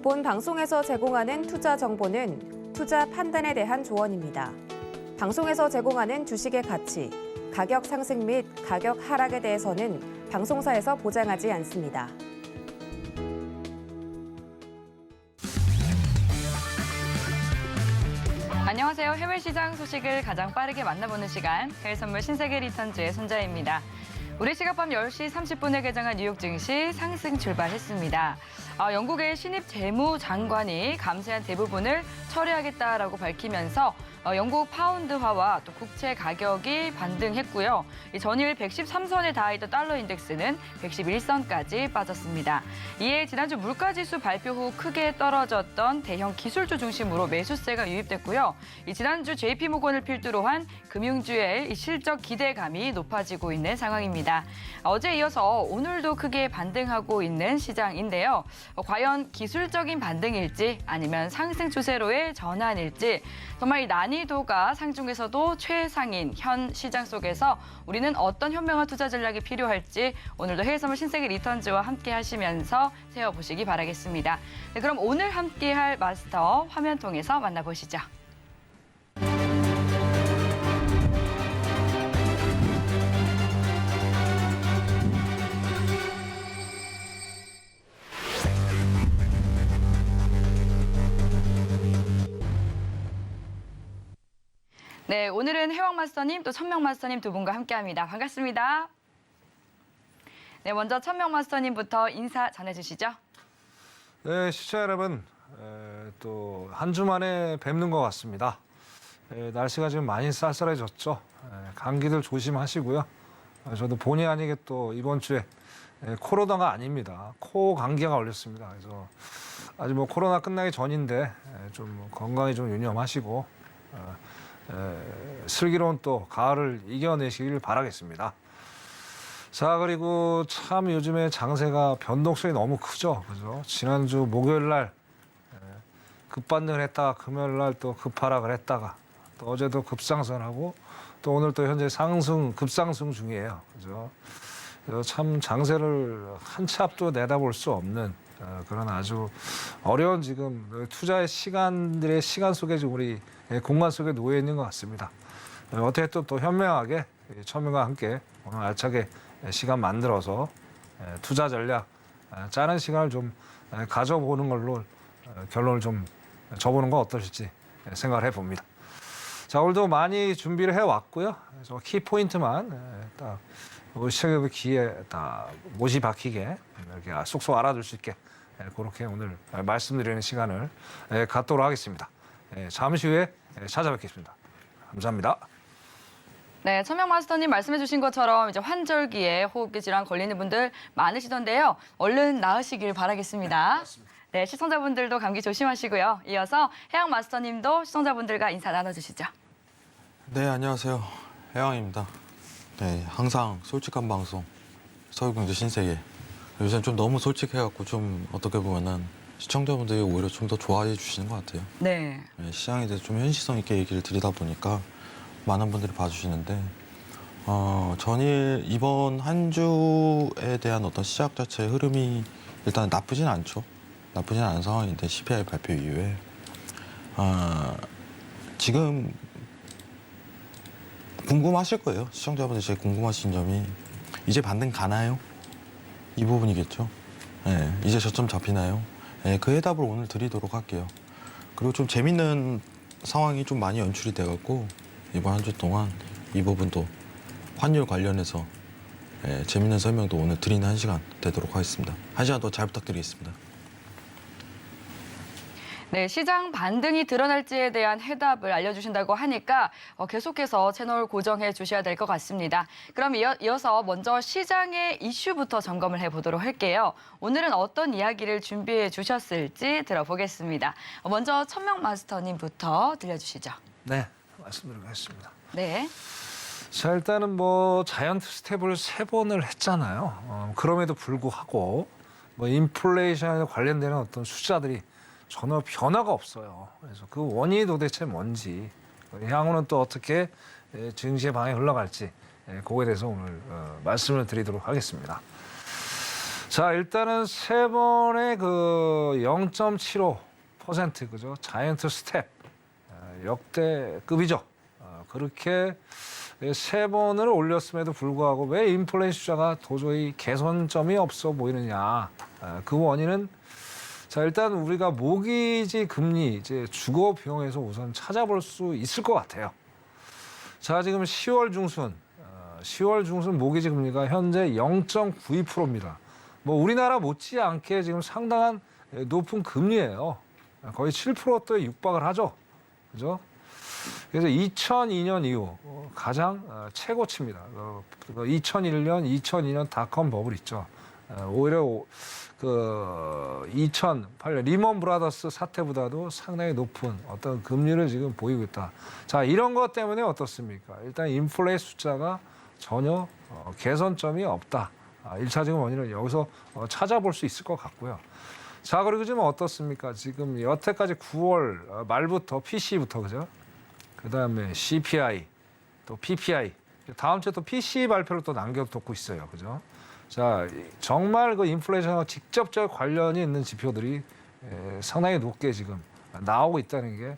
본 방송에서 제공하는 투자 정보는 투자 판단에 대한 조언입니다. 방송에서 제공하는 주식의 가치, 가격 상승 및 가격 하락에 대해서는 방송사에서 보장하지 않습니다. 안녕하세요. 해외 시장 소식을 가장 빠르게 만나보는 시간, 해외선물 신세계 리턴즈의 손자입니다. 우리 시각 밤 10시 30분에 개장한 뉴욕 증시 상승 출발했습니다. 영국의 신입 재무장관이 감세한 대부분을 처리하겠다라고 밝히면서 영국 파운드화와 또 국채 가격이 반등했고요. 전일 113선에 닿아있던 달러 인덱스는 111선까지 빠졌습니다. 이에 지난주 물가지수 발표 후 크게 떨어졌던 대형 기술주 중심으로 매수세가 유입됐고요. 지난주 JP모건을 필두로 한 금융주의 실적 기대감이 높아지고 있는 상황입니다. 어제 이어서 오늘도 크게 반등하고 있는 시장인데요. 과연 기술적인 반등일지 아니면 상승 추세로의 전환일지 정말 이 난이도가 상중에서도 최상인 현 시장 속에서 우리는 어떤 현명한 투자 전략이 필요할지 오늘도 해외선물 신세계 리턴즈와 함께 하시면서 세워보시기 바라겠습니다. 네, 그럼 오늘 함께할 마스터 화면 통해서 만나보시죠. 네, 오늘은 해왕 마스터님 또 천명 마스터님 두 분과 함께합니다. 반갑습니다. 네, 먼저 천명 마스터님부터 인사 전해주시죠. 네, 시청자 여러분, 또 한 주 만에 뵙는 것 같습니다. 날씨가 지금 많이 쌀쌀해졌죠. 감기들 조심하시고요. 저도 본의 아니게 또 이번 주에 코로나가 아닙니다. 코 감기가 걸렸습니다. 그래서 아직 뭐 코로나 끝나기 전인데 좀 건강에 좀 유념하시고 슬기로운 또 가을을 이겨내시길 바라겠습니다. 자, 그리고 참 요즘에 장세가 변동성이 너무 크죠. 그죠? 지난주 목요일 날 급반등을 했다가 금요일 날 또 급하락을 했다가 또 어제도 급상승하고 또 오늘 또 현재 급상승 중이에요. 그죠? 그래서 참 장세를 한 치 앞도 내다볼 수 없는 그런 아주 어려운 지금 투자의 시간들의 시간 속에 지금 우리 공간 속에 놓여 있는 것 같습니다. 어떻게 또 현명하게 천명과 함께 오늘 알차게 시간 만들어서 투자 전략 짜는 시간을 좀 가져보는 걸로 결론을 좀 줘보는 건 어떠실지 생각을 해봅니다. 자, 오늘도 많이 준비를 해왔고요. 그래서 키포인트만 딱 시청자들 귀에 다 못이 박히게 이렇게 쏙쏙 알아둘 수 있게 그렇게 오늘 말씀드리는 시간을 갖도록 하겠습니다. 잠시 후에 찾아뵙겠습니다. 감사합니다. 네, 천명 마스터님 말씀해 주신 것처럼 이제 환절기에 호흡기 질환 걸리는 분들 많으시던데요. 얼른 나으시길 바라겠습니다. 네, 시청자분들도 감기 조심하시고요. 이어서 해양 마스터님도 시청자분들과 인사 나눠주시죠. 네, 안녕하세요. 해왕입니다. 네, 항상 솔직한 방송, 서울경제 신세계. 요새 좀 너무 솔직해갖고 좀 어떻게 보면은 시청자분들이 오히려 좀 더 좋아해 주시는 것 같아요. 네. 네, 시장에 대해서 좀 현실성 있게 얘기를 드리다 보니까 많은 분들이 봐주시는데, 전일 이번 한 주에 대한 어떤 시작 자체의 흐름이 일단 나쁘진 않죠. 나쁘진 않은 상황인데 CPI 발표 이후에 지금 궁금하실 거예요. 시청자분들 제일 궁금하신 점이 이제 반등 가나요? 이 부분이겠죠. 네, 이제 저점 잡히나요? 네, 그 해답을 오늘 드리도록 할게요. 그리고 좀 재밌는 상황이 좀 많이 연출이 돼갖고 이번 한 주 동안 이 부분도 환율 관련해서 재밌는 설명도 오늘 드리는 한 시간 되도록 하겠습니다. 한 시간 더 잘 부탁드리겠습니다. 네, 시장 반등이 드러날지에 대한 해답을 알려주신다고 하니까 계속해서 채널 고정해 주셔야 될 것 같습니다. 그럼 이어서 먼저 시장의 이슈부터 점검을 해보도록 할게요. 오늘은 어떤 이야기를 준비해 주셨을지 들어보겠습니다. 먼저 천명 마스터님부터 들려주시죠. 네, 말씀드리겠습니다. 네. 자, 일단은 뭐 자이언트 스텝을 3번을 했잖아요. 그럼에도 불구하고 뭐 인플레이션에 관련되는 어떤 숫자들이 전혀 변화가 없어요. 그래서 그 원인이 도대체 뭔지, 향후는 또 어떻게 증시의 방향이 흘러갈지 그거에 대해서 오늘 말씀을 드리도록 하겠습니다. 자, 일단은 세 번의 그 0.75% 그죠? 자이언트 스텝 역대급이죠. 그렇게 세 번을 올렸음에도 불구하고 왜 인플레이션 숫자가 도저히 개선점이 없어 보이느냐? 그 원인은 자, 일단 우리가 모기지 금리 이제 주거 비용에서 우선 찾아볼 수 있을 것 같아요. 자, 지금 10월 중순 모기지 금리가 현재 0.92%입니다. 뭐 우리나라 못지않게 지금 상당한 높은 금리예요. 거의 7%대에 육박을 하죠. 그죠? 그래서 2002년 이후 가장 최고치입니다. 2001년, 2002년 닷컴 버블 있죠. 오히려 그 2008년 리먼 브라더스 사태보다도 상당히 높은 어떤 금리를 지금 보이고 있다. 자, 이런 것 때문에 어떻습니까? 일단 인플레이션 숫자가 전혀 개선점이 없다. 1차적인 원인을 여기서 찾아볼 수 있을 것 같고요. 자, 그리고 지금 어떻습니까? 지금 여태까지 9월 말부터 PC부터 그죠? 그다음에 CPI, 또 PPI, 다음 주에 또 PCE 발표를 또 남겨놓고 있어요, 그죠? 자, 정말 그 인플레이션과 직접적 관련이 있는 지표들이 상당히 높게 지금 나오고 있다는 게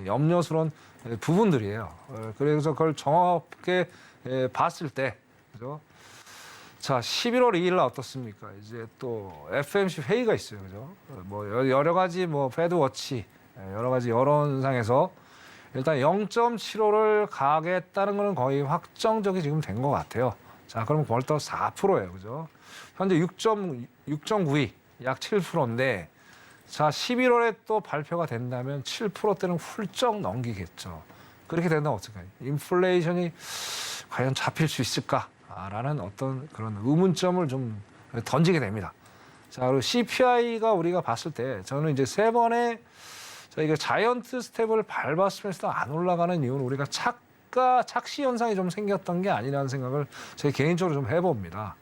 염려스러운 부분들이에요. 그래서 그걸 정확하게 봤을 때, 그죠? 자, 11월 2일 날 어떻습니까? 이제 또 FMC 회의가 있어요, 그죠? 뭐 여러 가지 뭐 페드 워치, 여러 가지 여론상에서 일단 0.75를 가겠다는 건 거의 확정적이 지금 된 것 같아요. 자, 그럼 벌써 4%예요, 그죠? 현재 6.92, 약 7%인데, 자, 11월에 또 발표가 된다면 7%대는 훌쩍 넘기겠죠. 그렇게 된다면 어떡해요? 인플레이션이 과연 잡힐 수 있을까라는 어떤 그런 의문점을 좀 던지게 됩니다. 자, 그리고 CPI가 우리가 봤을 때 저는 이제 세 번의 저희가 자이언트 스텝을 밟았으면서도 안 올라가는 이유는 우리가 착시 현상이 좀 생겼던 게 아니라는 생각을 제 개인적으로 좀 해봅니다.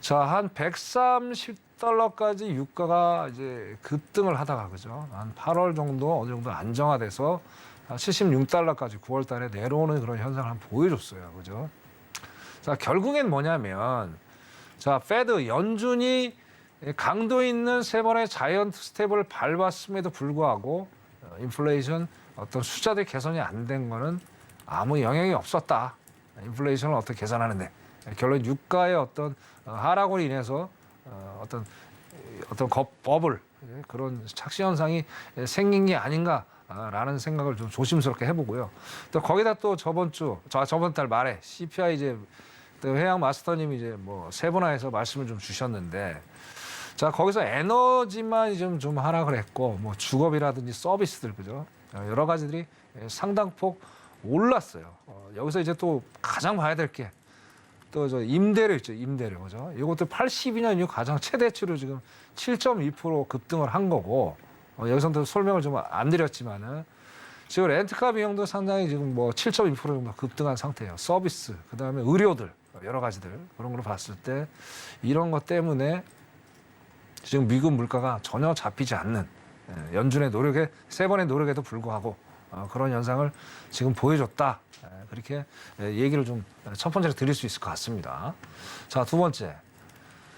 자, 한 130달러까지 유가가 이제 급등을 하다가 그죠? 한 8월 정도 어느 정도 안정화돼서 76달러까지 9월 달에 내려오는 그런 현상을 한번 보여줬어요. 그죠? 자, 결국엔 뭐냐면 자, 페드 연준이 강도 있는 세 번의 자이언트 스텝을 밟았음에도 불구하고 인플레이션 어떤 숫자들 개선이 안 된 거는 아무 영향이 없었다. 인플레이션을 어떻게 계산하는데 결론 유가의 어떤 하락으로 인해서 어떤 버블 그런 착시 현상이 생긴 게 아닌가라는 생각을 좀 조심스럽게 해보고요. 또 거기다 또 저번 달 말에 CPI 이제 또 회양 마스터님이 이제 뭐 세분화해서 말씀을 좀 주셨는데. 자, 거기서 에너지만 좀 하락을 했고, 뭐 주거비라든지 서비스들, 그죠? 여러 가지들이 상당폭 올랐어요. 여기서 이제 또 가장 봐야 될 게, 또 저 임대료 있죠, 임대료, 그죠? 이것도 82년 이후 가장 최대치로 지금 7.2% 급등을 한 거고, 여기서는 또 설명을 좀 안 드렸지만은, 지금 렌트카 비용도 상당히 지금 뭐 7.2% 정도 급등한 상태예요. 서비스, 그 다음에 의료들, 여러 가지들, 그런 걸 봤을 때, 이런 것 때문에 지금 미국 물가가 전혀 잡히지 않는 연준의 노력에 세 번의 노력에도 불구하고 그런 현상을 지금 보여줬다. 그렇게 얘기를 좀 첫 번째로 드릴 수 있을 것 같습니다. 자, 두 번째.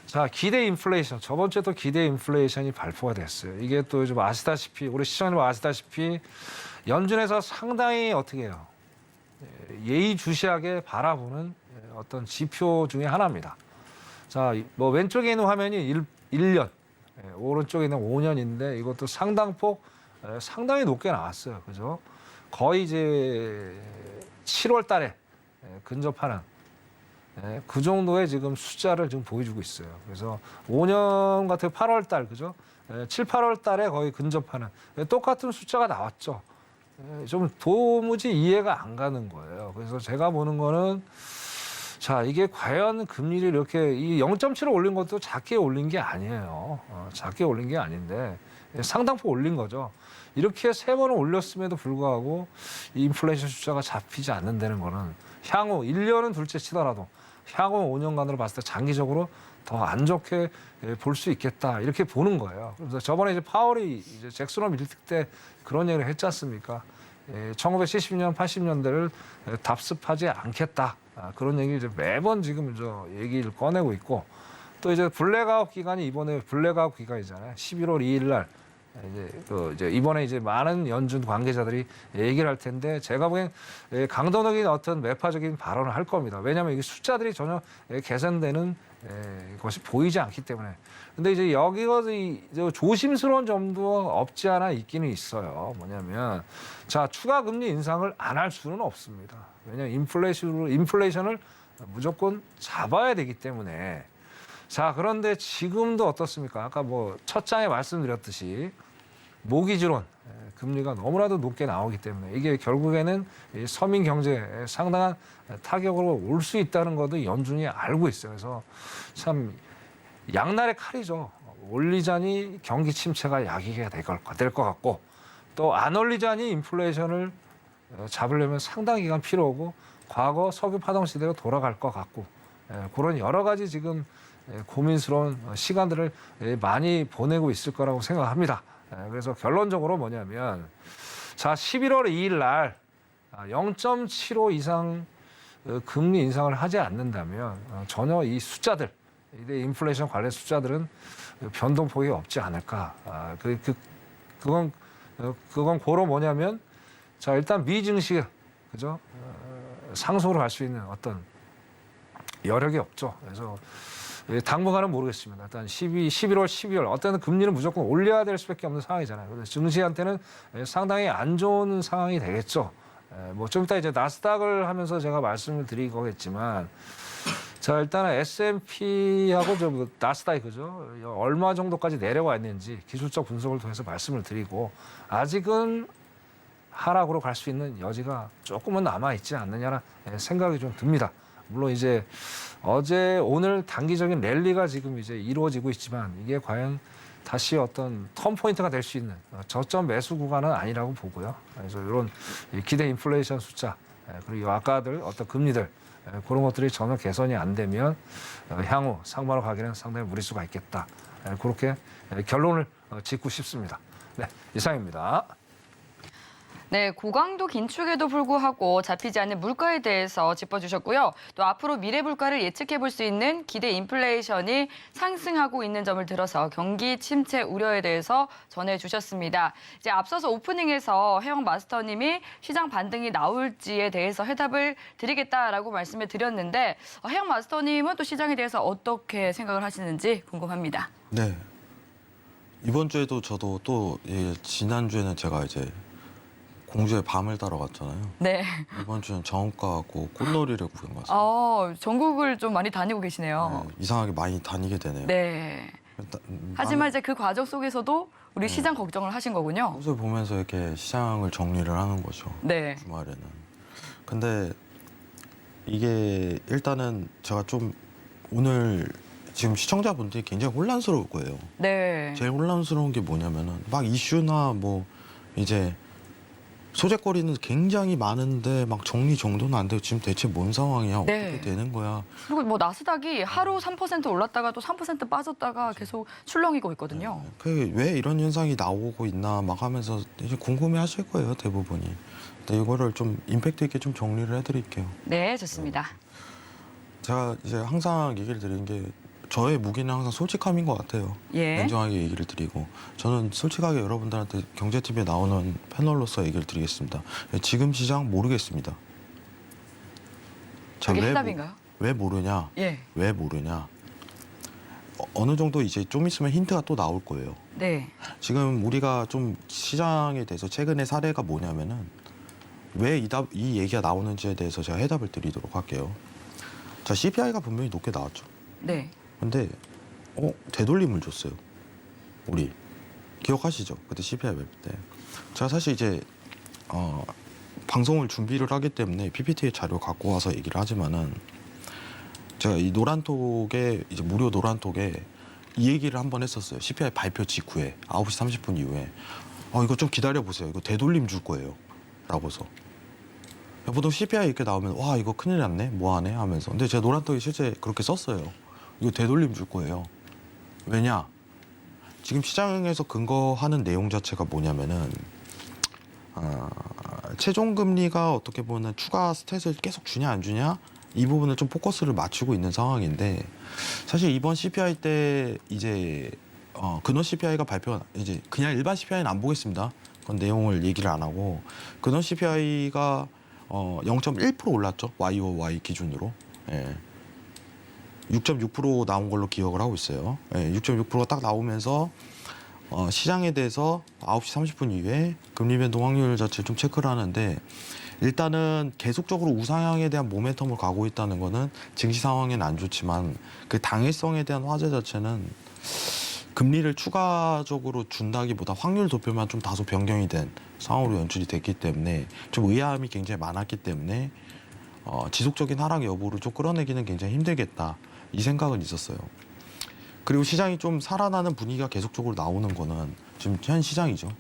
자, 기대 인플레이션. 저번 주에 또 기대 인플레이션이 발표가 됐어요. 이게 또 좀 아시다시피 우리 시청자님 아시다시피 연준에서 상당히 어떻게 해요? 예의주시하게 바라보는 어떤 지표 중에 하나입니다. 자, 뭐 왼쪽에 있는 화면이 1년, 오른쪽에 있는 5년인데 이것도 상당히 높게 나왔어요. 그죠? 거의 이제 7월 달에 근접하는 그 정도의 지금 숫자를 지금 보여주고 있어요. 그래서 5년 같은 8월 달, 그죠? 7, 8월 달에 거의 근접하는 똑같은 숫자가 나왔죠. 좀 도무지 이해가 안 가는 거예요. 그래서 제가 보는 거는 자, 이게 과연 금리를 이렇게 이 0.7을 올린 것도 작게 올린 게 아니에요. 작게 올린 게 아닌데 상당폭 올린 거죠. 이렇게 세 번을 올렸음에도 불구하고 이 인플레이션 숫자가 잡히지 않는다는 거는 향후 1년은 둘째 치더라도 향후 5년간으로 봤을 때 장기적으로 더 안 좋게 볼 수 있겠다 이렇게 보는 거예요. 그래서 저번에 이제 파월이 이제 잭슨홀 밀팅 때 그런 얘기를 했지 않습니까? 1970년, 80년대를 답습하지 않겠다. 그런 얘기 이제 매번 지금 저 얘기를 꺼내고 있고 또 이제 블랙아웃 기간이 이번에 블랙아웃 기간이잖아요. 11월 2일 날 이제 이번에 이제 많은 연준 관계자들이 얘기를 할 텐데 제가 보기엔 강도적인 어떤 매파적인 발언을 할 겁니다. 왜냐하면 이게 숫자들이 전혀 개선되는 것이 보이지 않기 때문에. 근데 이제 여기가 조심스러운 점도 없지 않아 있기는 있어요. 뭐냐면 자 추가 금리 인상을 안 할 수는 없습니다. 왜냐하면 인플레이션을 무조건 잡아야 되기 때문에. 자, 그런데 지금도 어떻습니까? 아까 뭐 첫 장에 말씀드렸듯이 모기지론 금리가 너무나도 높게 나오기 때문에 이게 결국에는 이 서민 경제에 상당한 타격으로 올 수 있다는 것도 연준이 알고 있어요. 그래서 참 양날의 칼이죠. 올리자니 경기 침체가 야기가 될 것 같고 또 안 올리자니 인플레이션을 잡으려면 상당 기간 필요하고 과거 석유 파동 시대로 돌아갈 것 같고 그런 여러 가지 지금 고민스러운 시간들을 많이 보내고 있을 거라고 생각합니다. 그래서 결론적으로 뭐냐면 자 11월 2일 날 0.75 이상 금리 인상을 하지 않는다면 전혀 이 숫자들 인플레이션 관련 숫자들은 변동폭이 없지 않을까. 그건 고로 뭐냐면 자 일단 미 증시 그죠 상승으로 갈 수 있는 어떤 여력이 없죠. 그래서 당분간은 모르겠습니다. 일단 11월, 12월 어떤 금리는 무조건 올려야 될 수밖에 없는 상황이잖아요. 그래서 증시한테는 상당히 안 좋은 상황이 되겠죠. 뭐 좀 이따 이제 나스닥을 하면서 제가 말씀을 드릴 거겠지만, 자 일단은 S&P하고 저 나스닥이 그죠 얼마 정도까지 내려와 있는지 기술적 분석을 통해서 말씀을 드리고 아직은 하락으로 갈 수 있는 여지가 조금은 남아 있지 않느냐는 생각이 좀 듭니다. 물론 이제 어제 오늘 단기적인 랠리가 지금 이제 이루어지고 있지만 이게 과연 다시 어떤 턴 포인트가 될 수 있는 저점 매수 구간은 아니라고 보고요. 그래서 이런 기대 인플레이션 숫자 그리고 아까들 어떤 금리들 그런 것들이 전혀 개선이 안 되면 향후 상반으로 가기는 상당히 무리수가 있겠다. 그렇게 결론을 짓고 싶습니다. 네, 이상입니다. 네, 고강도 긴축에도 불구하고 잡히지 않는 물가에 대해서 짚어주셨고요. 또 앞으로 미래 물가를 예측해 볼 수 있는 기대 인플레이션이 상승하고 있는 점을 들어서 경기 침체 우려에 대해서 전해주셨습니다. 이제 앞서서 오프닝에서 혜영 마스터님이 시장 반등이 나올지에 대해서 해답을 드리겠다라고 말씀을 드렸는데 혜영 마스터님은 또 시장에 대해서 어떻게 생각을 하시는지 궁금합니다. 네. 이번 주에도 저도 또 지난주에는 제가 이제 공주의 밤을 따러 갔잖아요. 네. 이번 주는 정원가하고 꽃놀이를 구경 갔어요. 전국을 좀 많이 다니고 계시네요. 네, 이상하게 많이 다니게 되네요. 네. 하지만 이제 그 과정 속에서도 우리 시장 걱정을 하신 거군요. 꽃을 보면서 이렇게 시장을 정리를 하는 거죠. 네. 주말에는. 근데 이게 일단은 제가 좀 오늘 지금 시청자분들이 굉장히 혼란스러울 거예요. 네. 제일 혼란스러운 게 뭐냐면은 막 이슈나 뭐 이제 소재거리는 굉장히 많은데 막 정리 정돈은 안 돼요. 지금 대체 뭔 상황이야? 네. 어떻게 되는 거야? 그리고 뭐 나스닥이 하루 3% 올랐다가 또 3% 빠졌다가 계속 출렁이고 있거든요. 왜 이런 현상이 나오고 있나 막 하면서 이제 궁금해하실 거예요, 대부분이. 근데 이거를 좀 임팩트 있게 좀 정리를 해드릴게요. 네, 좋습니다. 제가 이제 항상 얘기를 드리는 게 저의 무기는 항상 솔직함인 것 같아요. 예. 냉정하게 얘기를 드리고 저는 솔직하게 여러분들한테 경제TV에 나오는 패널로서 얘기를 드리겠습니다. 지금 시장 모르겠습니다. 자, 그게 해답인가요? 왜 모르냐? 예. 왜 모르냐? 어느 정도 이제 좀 있으면 힌트가 또 나올 거예요. 네. 지금 우리가 좀 시장에 대해서 최근의 사례가 뭐냐면은 왜 이 얘기가 나오는지에 대해서 제가 해답을 드리도록 할게요. 자, CPI가 분명히 높게 나왔죠. 네. 근데 되돌림을 줬어요. 우리 기억하시죠? 그때 CPI 웹 때. 제가 사실 이제 방송을 준비를 하기 때문에 PPT의 자료 갖고 와서 얘기를 하지만은 제가 이 노란톡에 이제 무료 노란톡에 이 얘기를 한번 했었어요. CPI 발표 직후에 9시 30분 이후에 이거 좀 기다려 보세요. 이거 되돌림 줄 거예요. 라고서. 보통 CPI 이렇게 나오면 와 이거 큰일 났네 뭐하네 하면서. 근데 제가 노란톡에 실제 그렇게 썼어요. 이거 되돌림 줄 거예요. 왜냐? 지금 시장에서 근거하는 내용 자체가 뭐냐면은 최종 금리가 어떻게 보면 추가 스탯을 계속 주냐 안 주냐 이 부분을 좀 포커스를 맞추고 있는 상황인데 사실 이번 CPI 때 이제 근원 CPI가 이제 그냥 일반 CPI는 안 보겠습니다. 그건 내용을 얘기를 안 하고 근원 CPI가 0.1% 올랐죠. YOY 기준으로. 예. 6.6% 나온 걸로 기억을 하고 있어요. 예, 6.6%가 딱 나오면서 시장에 대해서 9시 30분 이후에 금리 변동 확률 자체를 좀 체크를 하는데 일단은 계속적으로 우상향에 대한 모멘텀을 가고 있다는 거는 증시 상황에는 안 좋지만 그 당일성에 대한 화제 자체는 금리를 추가적으로 준다기보다 확률 도표만 좀 다소 변경이 된 상황으로 연출이 됐기 때문에 좀 의아함이 굉장히 많았기 때문에 지속적인 하락 여부를 좀 끌어내기는 굉장히 힘들겠다 이 생각은 있었어요. 그리고 시장이 좀 살아나는 분위기가 계속적으로 나오는 거는 지금 현 시장이죠.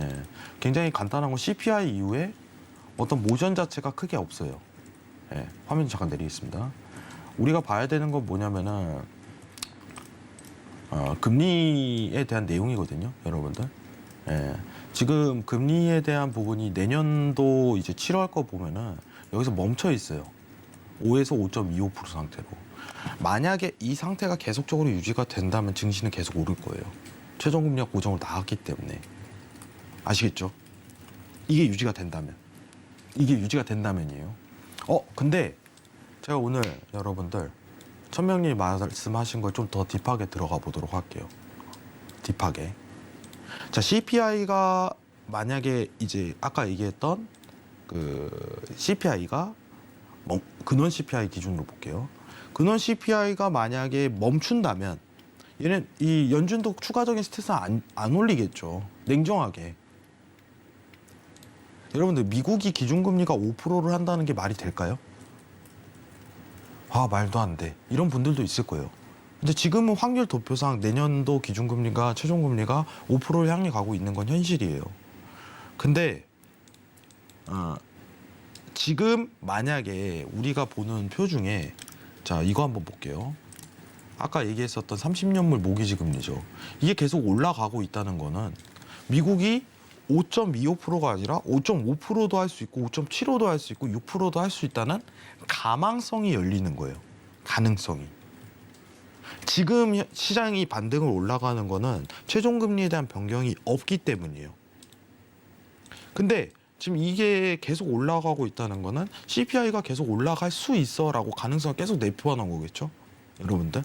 예. 굉장히 간단한 건 CPI 이후에 어떤 모션 자체가 크게 없어요. 예. 화면 잠깐 내리겠습니다. 우리가 봐야 되는 건 뭐냐면은 금리에 대한 내용이거든요, 여러분들. 예. 지금 금리에 대한 부분이 내년도 이제 7월 거 보면은 여기서 멈춰 있어요. 5에서 5.25% 상태로. 만약에 이 상태가 계속적으로 유지가 된다면 증시는 계속 오를 거예요. 최종금리가 고정으로 나왔기 때문에. 아시겠죠? 이게 유지가 된다면. 이게 유지가 된다면이에요. 근데 제가 오늘 여러분들 천명님 말씀하신 걸 좀 더 딥하게 들어가 보도록 할게요. 딥하게. 자, CPI가 만약에 이제 아까 얘기했던 그 CPI가 근원 CPI 기준으로 볼게요. 근원 CPI가 만약에 멈춘다면 얘는 이 연준도 추가적인 스트레스는 안 올리겠죠. 냉정하게. 여러분들 미국이 기준금리가 5%를 한다는 게 말이 될까요? 말도 안 돼. 이런 분들도 있을 거예요. 근데 지금은 확률 도표상 내년도 기준금리가 최종금리가 5%를 향해 가고 있는 건 현실이에요. 근데 지금 만약에 우리가 보는 표 중에 자 이거 한번 볼게요. 아까 얘기했었던 30년물 모기지 금리죠. 이게 계속 올라가고 있다는 거는 미국이 5.25%가 아니라 5.5%도 할 수 있고 5.75도 할 수 있고 6%도 할 수 있다는 가망성이 열리는 거예요. 가능성이. 지금 시장이 반등을 올라가는 거는 최종금리에 대한 변경이 없기 때문이에요. 근데 지금 이게 계속 올라가고 있다는 거는 CPI가 계속 올라갈 수 있어라고 가능성을 계속 내포하는 거겠죠, 여러분들?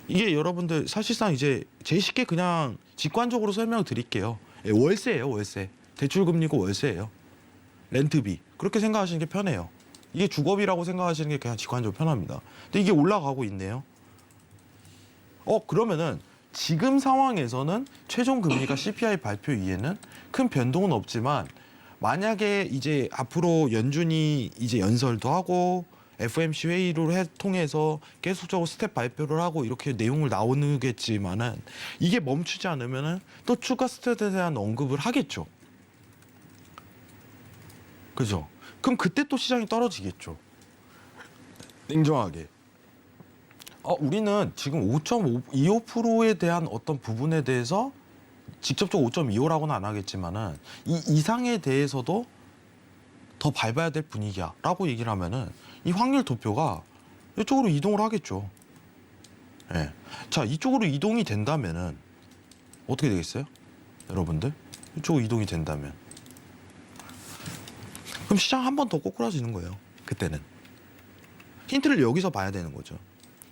이게 여러분들 사실상 이제 제일 쉽게 그냥 직관적으로 설명을 드릴게요. 월세예요, 월세. 대출금리고 월세예요. 렌트비. 그렇게 생각하시는 게 편해요. 이게 주거비라고 생각하시는 게 그냥 직관적으로 편합니다. 근데 이게 올라가고 있네요. 그러면은 지금 상황에서는 최종금리가 CPI 발표 이후에는 큰 변동은 없지만 만약에 이제 앞으로 연준이 이제 연설도 하고 FOMC 회의를 통해서 계속적으로 스텝 발표를 하고 이렇게 내용을 나오겠지만은 이게 멈추지 않으면은 또 추가 스텝에 대한 언급을 하겠죠. 그죠? 그럼 그때 또 시장이 떨어지겠죠. 냉정하게. 우리는 지금 5.25%에 대한 어떤 부분에 대해서 직접적으로 5.25라고는 안 하겠지만은 이 이상에 대해서도 더 밟아야 될 분위기야라고 얘기를 하면은 이 확률 도표가 이쪽으로 이동을 하겠죠. 예. 자, 이쪽으로 이동이 된다면은 어떻게 되겠어요? 여러분들? 이쪽으로 이동이 된다면. 그럼 시장 한 번 더 꼬꾸라지는 거예요. 그때는. 힌트를 여기서 봐야 되는 거죠.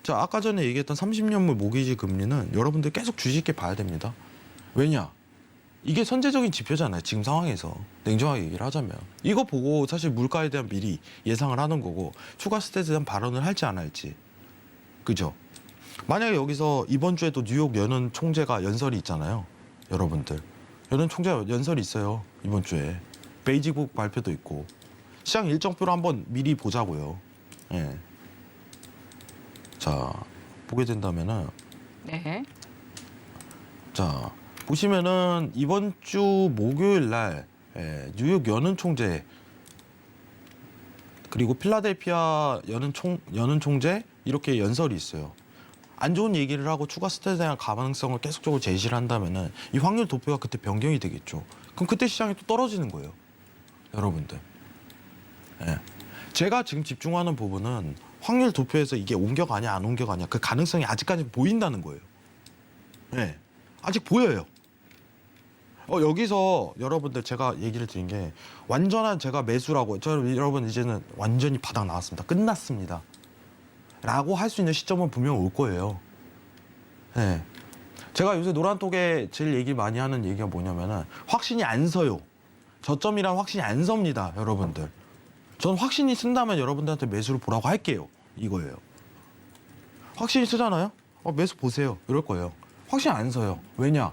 자, 아까 전에 얘기했던 30년물 모기지 금리는 여러분들 계속 주의 있게 봐야 됩니다. 왜냐? 이게 선제적인 지표잖아요. 지금 상황에서. 냉정하게 얘기를 하자면. 이거 보고 사실 물가에 대한 미리 예상을 하는 거고 추가 스탯에 대한 발언을 할지 안 할지. 그죠? 만약에 여기서 이번 주에도 뉴욕 연은 총재가 연설이 있잖아요. 여러분들. 연은 총재가 연설이 있어요. 이번 주에. 베이직북 발표도 있고. 시장 일정표를 한번 미리 보자고요. 예. 자, 보게 된다면은 네. 자, 보시면은 이번 주 목요일 날 뉴욕 연은 총재 그리고 필라델피아 연은 총재 이렇게 연설이 있어요. 안 좋은 얘기를 하고 추가 스탯에 대한 가능성을 계속적으로 제시를 한다면은 이 확률 도표가 그때 변경이 되겠죠. 그럼 그때 시장이 또 떨어지는 거예요. 여러분들. 예. 제가 지금 집중하는 부분은 확률 도표에서 이게 옮겨가냐 안 옮겨가냐 그 가능성이 아직까지 보인다는 거예요. 네, 아직 보여요. 여기서 여러분들 제가 얘기를 드린 게 완전한 제가 매수라고 여러분 이제는 완전히 바닥 나왔습니다. 끝났습니다. 라고 할 수 있는 시점은 분명 올 거예요. 네. 제가 요새 노란톡에 제일 얘기 많이 하는 얘기가 뭐냐면은 확신이 안 서요. 저점이란 확신이 안 섭니다, 여러분들. 전 확신이 쓴다면 여러분들한테 매수를 보라고 할게요. 이거예요. 확신이 쓰잖아요? 매수 보세요. 이럴 거예요. 확신 안 서요. 왜냐?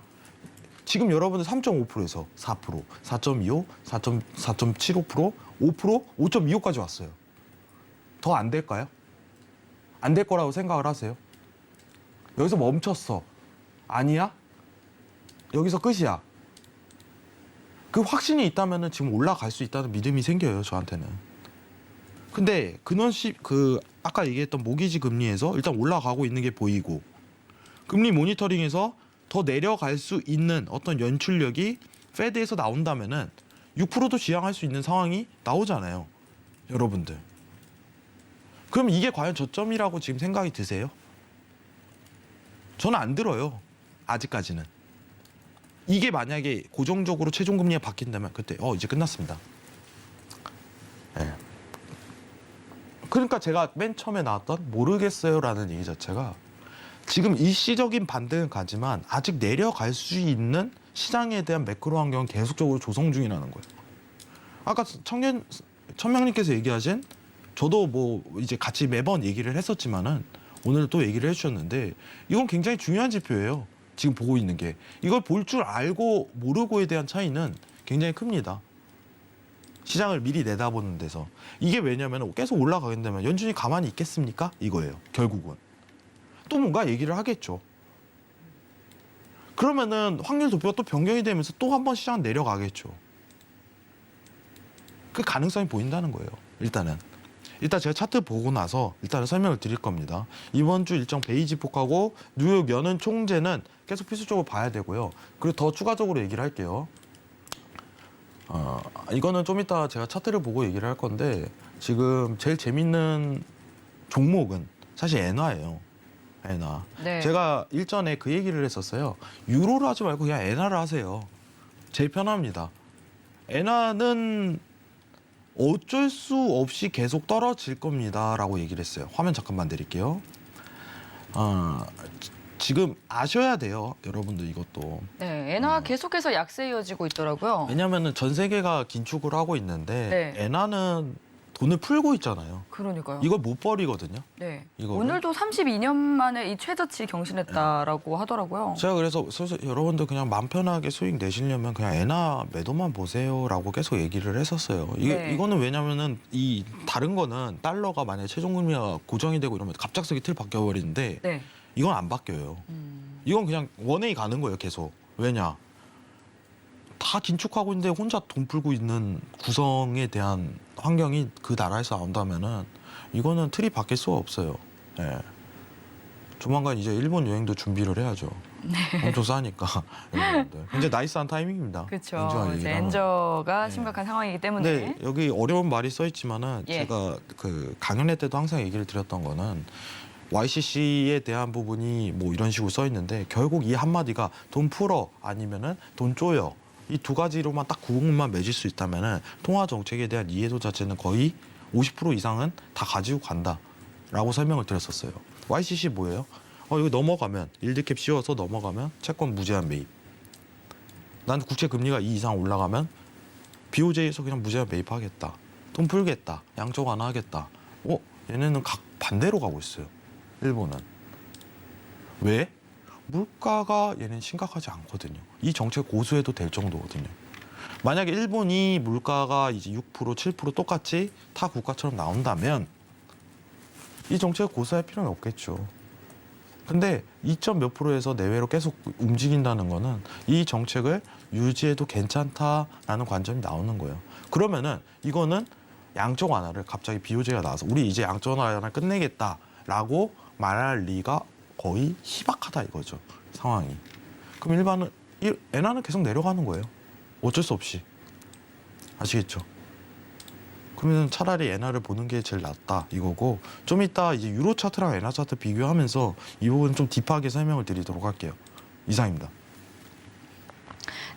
지금 여러분들 3.5%에서 4%, 4.25, 4.75%, 5%, 5.25까지 왔어요. 더 안 될까요? 안 될 거라고 생각을 하세요? 여기서 멈췄어. 아니야? 여기서 끝이야. 그 확신이 있다면 지금 올라갈 수 있다는 믿음이 생겨요, 저한테는. 근데 아까 얘기했던 모기지 금리에서 일단 올라가고 있는 게 보이고 금리 모니터링에서 더 내려갈 수 있는 어떤 연출력이 페드에서 나온다면은 6%도 지향할 수 있는 상황이 나오잖아요, 여러분들. 그럼 이게 과연 저점이라고 지금 생각이 드세요? 저는 안 들어요, 아직까지는. 이게 만약에 고정적으로 최종금리가 바뀐다면 그때 이제 끝났습니다. 네. 그러니까 제가 맨 처음에 나왔던 모르겠어요라는 얘기 자체가 지금 일시적인 반등은 가지만 아직 내려갈 수 있는 시장에 대한 매크로 환경은 계속적으로 조성 중이라는 거예요. 아까 천명님께서 얘기하신 저도 뭐 이제 같이 매번 얘기를 했었지만은 오늘 또 얘기를 해주셨는데 이건 굉장히 중요한 지표예요. 지금 보고 있는 게 이걸 볼 줄 알고 모르고에 대한 차이는 굉장히 큽니다. 시장을 미리 내다보는 데서 이게 왜냐면 계속 올라가게 된다면 연준이 가만히 있겠습니까? 이거예요. 결국은 또 뭔가 얘기를 하겠죠. 그러면은 확률 도표가 또 변경이 되면서 또 한 번 시장 내려가겠죠. 그 가능성이 보인다는 거예요. 일단 제가 차트 보고 나서 일단은 설명을 드릴 겁니다. 이번 주 일정 베이지폭하고 뉴욕 연은 총재는 계속 필수적으로 봐야 되고요. 그리고 더 추가적으로 얘기를 할게요. 이거는 좀 이따 제가 차트를 보고 얘기를 할 건데 지금 제일 재밌는 종목은 사실 엔화예요. 엔화. 네. 제가 일전에 그 얘기를 했었어요. 유로를 하지 말고 그냥 엔화를 하세요. 제일 편합니다. 엔화는 어쩔 수 없이 계속 떨어질 겁니다라고 얘기를 했어요. 화면 잠깐만 드릴게요. 지금 아셔야 돼요, 여러분들 이것도. 네, 엔화 계속해서 약세 이어지고 있더라고요. 왜냐하면 전 세계가 긴축을 하고 있는데 네. 엔화는 돈을 풀고 있잖아요. 그러니까요. 이걸 못 버리거든요. 네. 이거를. 오늘도 32년 만에 이 최저치 경신했다라고 하더라고요. 제가 그래서 여러분들 그냥 마음 편하게 수익 내시려면 그냥 엔화 매도만 보세요라고 계속 얘기를 했었어요. 네. 이거는 왜냐면은 이 다른 거는 달러가 만약에 최종금리가 고정이 되고 이러면 갑작스럽게 틀 바뀌어버리는데 네. 이건 안 바뀌어요. 이건 그냥 원웨이 가는 거예요, 계속. 왜냐? 다 긴축하고 있는데 혼자 돈 풀고 있는 구성에 대한 환경이 그 나라에서 나온다면은 이거는 틀이 바뀔 수가 없어요. 네. 조만간 이제 일본 여행도 준비를 해야죠. 엄청 싸니까. 여러분들. 굉장히 나이스한 타이밍입니다. 그렇죠. 이제 엔저가 심각한 상황이기 때문에. 네, 여기 어려운 말이 써 있지만은 예. 제가 그 강연회 때도 항상 얘기를 드렸던 거는 YCC에 대한 부분이 뭐 이런 식으로 써 있는데 결국 이 한마디가 돈 풀어 아니면은 돈 쪼여 이 두 가지로만 딱 구분만 맺을 수 있다면은 통화 정책에 대한 이해도 자체는 거의 50% 이상은 다 가지고 간다라고 설명을 드렸었어요. YCC 뭐예요? 여기 넘어가면 일드캡 씌워서 넘어가면 채권 무제한 매입. 난 국채 금리가 이 이상 올라가면 BOJ에서 그냥 무제한 매입하겠다. 돈 풀겠다. 양적 완화하겠다. 얘네는 각 반대로 가고 있어요. 일본은. 왜? 물가가 얘는 심각하지 않거든요. 이 정책 고수해도 될 정도거든요. 만약에 일본이 물가가 이제 6%, 7% 똑같이 타 국가처럼 나온다면 이 정책 고수할 필요는 없겠죠. 근데 2점 몇 %에서 내외로 계속 움직인다는 거는 이 정책을 유지해도 괜찮다라는 관점이 나오는 거예요. 그러면은 이거는 양적 완화를 갑자기 BOJ가 나와서 우리 이제 양적 완화를 끝내겠다라고 말할 리가 거의 희박하다 이거죠. 상황이. 그럼 일반은 엔화는 계속 내려가는 거예요. 어쩔 수 없이. 아시겠죠? 그러면 차라리 엔화를 보는 게 제일 낫다 이거고, 좀 이따 이제 유로 차트랑 엔화 차트 비교하면서 이 부분 좀 딥하게 설명을 드리도록 할게요. 이상입니다.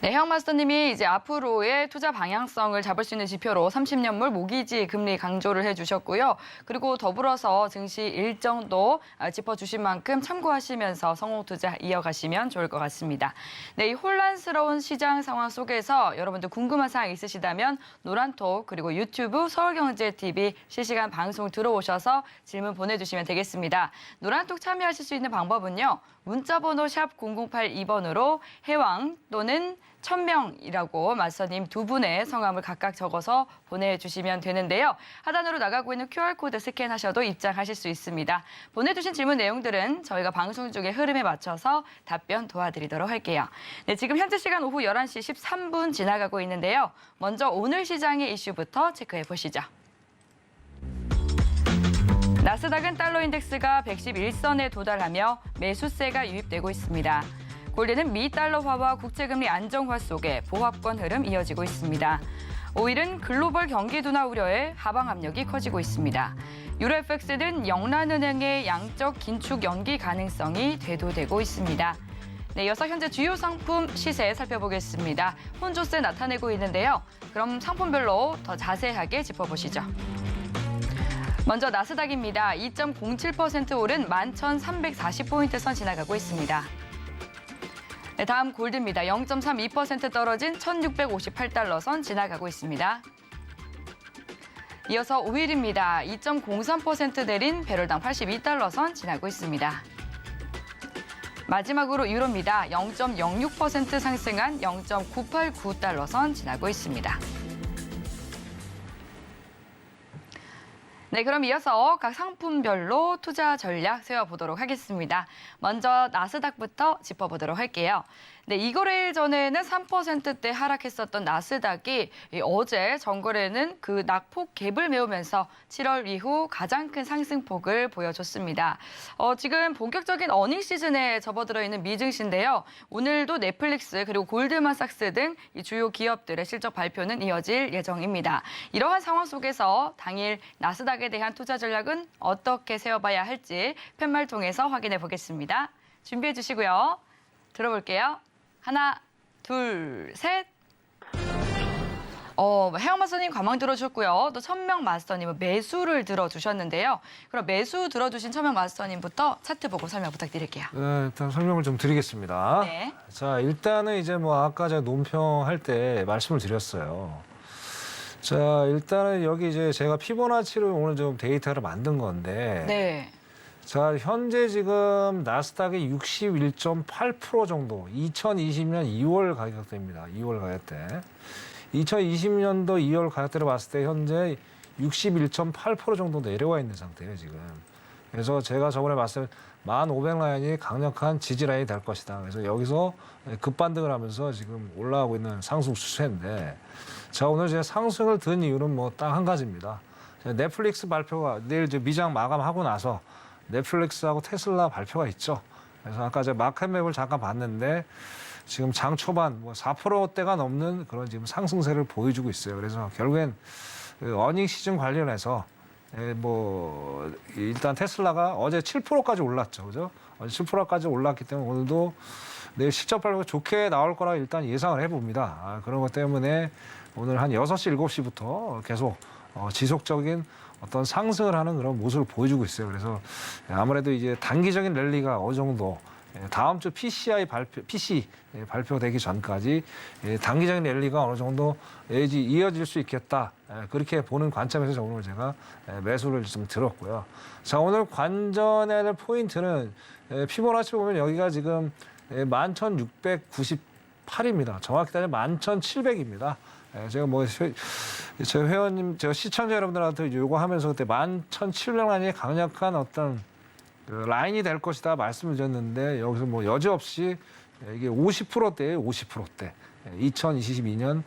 네, 혜영 마스터님이 이제 앞으로의 투자 방향성을 잡을 수 있는 지표로 30년물 모기지 금리 강조를 해주셨고요. 그리고 더불어서 증시 일정도 짚어주신 만큼 참고하시면서 성공 투자 이어가시면 좋을 것 같습니다. 네, 이 혼란스러운 시장 상황 속에서 여러분들 궁금한 사항 있으시다면 노란톡 그리고 유튜브 서울경제TV 실시간 방송 들어오셔서 질문 보내주시면 되겠습니다. 노란톡 참여하실 수 있는 방법은요. 문자번호 샵 0082번으로 해왕 또는 1000명이라고 마스터님 두 분의 성함을 각각 적어서 보내주시면 되는데요. 하단으로 나가고 있는 QR코드 스캔하셔도 입장하실 수 있습니다. 보내주신 질문 내용들은 저희가 방송 중에 흐름에 맞춰서 답변 도와드리도록 할게요. 네, 지금 현재 시간 오후 11시 13분 지나가고 있는데요. 먼저 오늘 시장의 이슈부터 체크해 보시죠. 나스닥은 달러 인덱스가 111선에 도달하며 매수세가 유입되고 있습니다. 골드는 미 달러화와 국제금리 안정화 속에 보합권 흐름 이어지고 있습니다. 오일은 글로벌 경기 둔화 우려에 하방 압력이 커지고 있습니다. 유로 FX는 영란은행의 양적 긴축 연기 가능성이 대두되고 있습니다. 네, 이어서 현재 주요 상품 시세 살펴보겠습니다. 혼조세 나타내고 있는데요. 그럼 상품별로 더 자세하게 짚어보시죠. 먼저 나스닥입니다. 2.07% 오른 11,340포인트 선 지나가고 있습니다. 네, 다음 골드입니다. 0.32% 떨어진 1,658달러 선 지나가고 있습니다. 이어서 오일입니다. 2.03% 내린 배럴당 82달러 선 지나고 있습니다. 마지막으로 유로입니다. 0.06% 상승한 0.989달러 선 지나고 있습니다. 네, 그럼 이어서 각 상품별로 투자 전략 세워보도록 하겠습니다. 먼저 나스닥부터 짚어보도록 할게요. 네, 이 거래일 전에는 3%대 하락했었던 나스닥이 어제 전거래는 그 낙폭 갭을 메우면서 7월 이후 가장 큰 상승폭을 보여줬습니다. 지금 본격적인 어닝 시즌에 접어들어 있는 미증시인데요. 오늘도 넷플릭스 그리고 골드만삭스 등 이 주요 기업들의 실적 발표는 이어질 예정입니다. 이러한 상황 속에서 당일 나스닥에 대한 투자 전략은 어떻게 세워봐야 할지 팻말 통해서 확인해 보겠습니다. 준비해 주시고요. 들어볼게요. 하나, 둘, 셋. 혜영 마스터님 가망 들어주셨고요. 또 천명 마스터님은 매수를 들어주셨는데요. 그럼 매수 들어주신 천명 마스터님부터 차트 보고 설명 부탁드릴게요. 네, 일단 설명을 좀 드리겠습니다. 네. 자, 일단은 이제 뭐 아까 제가 논평할 때 말씀을 드렸어요. 자, 일단은 여기 이제 제가 피보나치를 오늘 좀 데이터를 만든 건데. 네. 자, 현재 지금 나스닥이 61.8% 정도, 2020년 2월 가격대입니다. 2월 가격대. 2020년도 2월 가격대로 봤을 때 현재 61.8% 정도 내려와 있는 상태예요, 지금. 그래서 제가 저번에 말씀 1,500라인이 강력한 지지라인이 될 것이다. 그래서 여기서 급반등을 하면서 지금 올라가고 있는 상승 추세인데, 자, 오늘 제가 상승을 든 이유는 뭐 딱 한 가지입니다. 넷플릭스 발표가 내일 이제 미장 마감하고 나서 넷플릭스하고 테슬라 발표가 있죠. 그래서 아까 제가 마켓맵을 잠깐 봤는데 지금 장 초반 뭐 4%대가 넘는 그런 지금 상승세를 보여주고 있어요. 그래서 결국엔 어닝 시즌 관련해서 뭐 일단 테슬라가 어제 7%까지 올랐죠. 그죠? 어제 7%까지 올랐기 때문에 오늘도 내일 실적 발표가 좋게 나올 거라 일단 예상을 해봅니다. 그런 것 때문에 오늘 한 6시, 7시부터 계속 지속적인 어떤 상승을 하는 그런 모습을 보여주고 있어요. 그래서 아무래도 이제 단기적인 랠리가 어느 정도 다음 주 PC 발표되기 전까지 단기적인 랠리가 어느 정도 이어질 수 있겠다. 그렇게 보는 관점에서 오늘 제가 매수를 좀 들었고요. 자, 오늘 관전해야 될 포인트는 피보나치 보면 여기가 지금 11,698입니다. 정확히 따지면 11,700입니다. 제가 뭐 제 회원님, 제가 시청자 여러분들한테 요구하면서 그때 11,700라인이 강력한 어떤 그 라인이 될 것이다 말씀을 드렸는데 여기서 뭐 여지없이 이게 50%대예요, 50%대. 2020년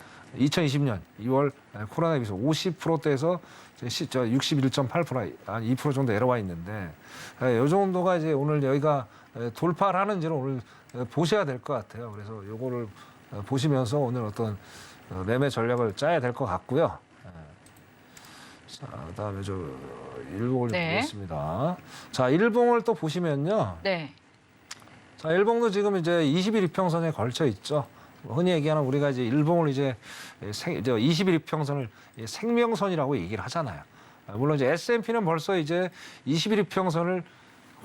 2월 코로나19에서 50%대에서 61.8%, 한 2% 정도 내려와 있는데 이 정도가 이제 오늘 여기가 돌파를 하는지를 오늘 보셔야 될 것 같아요. 그래서 요거를 보시면서 오늘 어떤 매매 전략을 짜야 될 것 같고요. 자, 그다음에 저 일봉을 좀 네. 보겠습니다. 자, 일봉을 또 보시면요. 네. 자, 일봉도 지금 이제 20일 이평선에 걸쳐 있죠. 흔히 얘기하는 우리가 이제 일봉을 이제 20일 이평선을 생명선이라고 얘기를 하잖아요. 물론 이제 S&P는 벌써 이제 20일 이평선을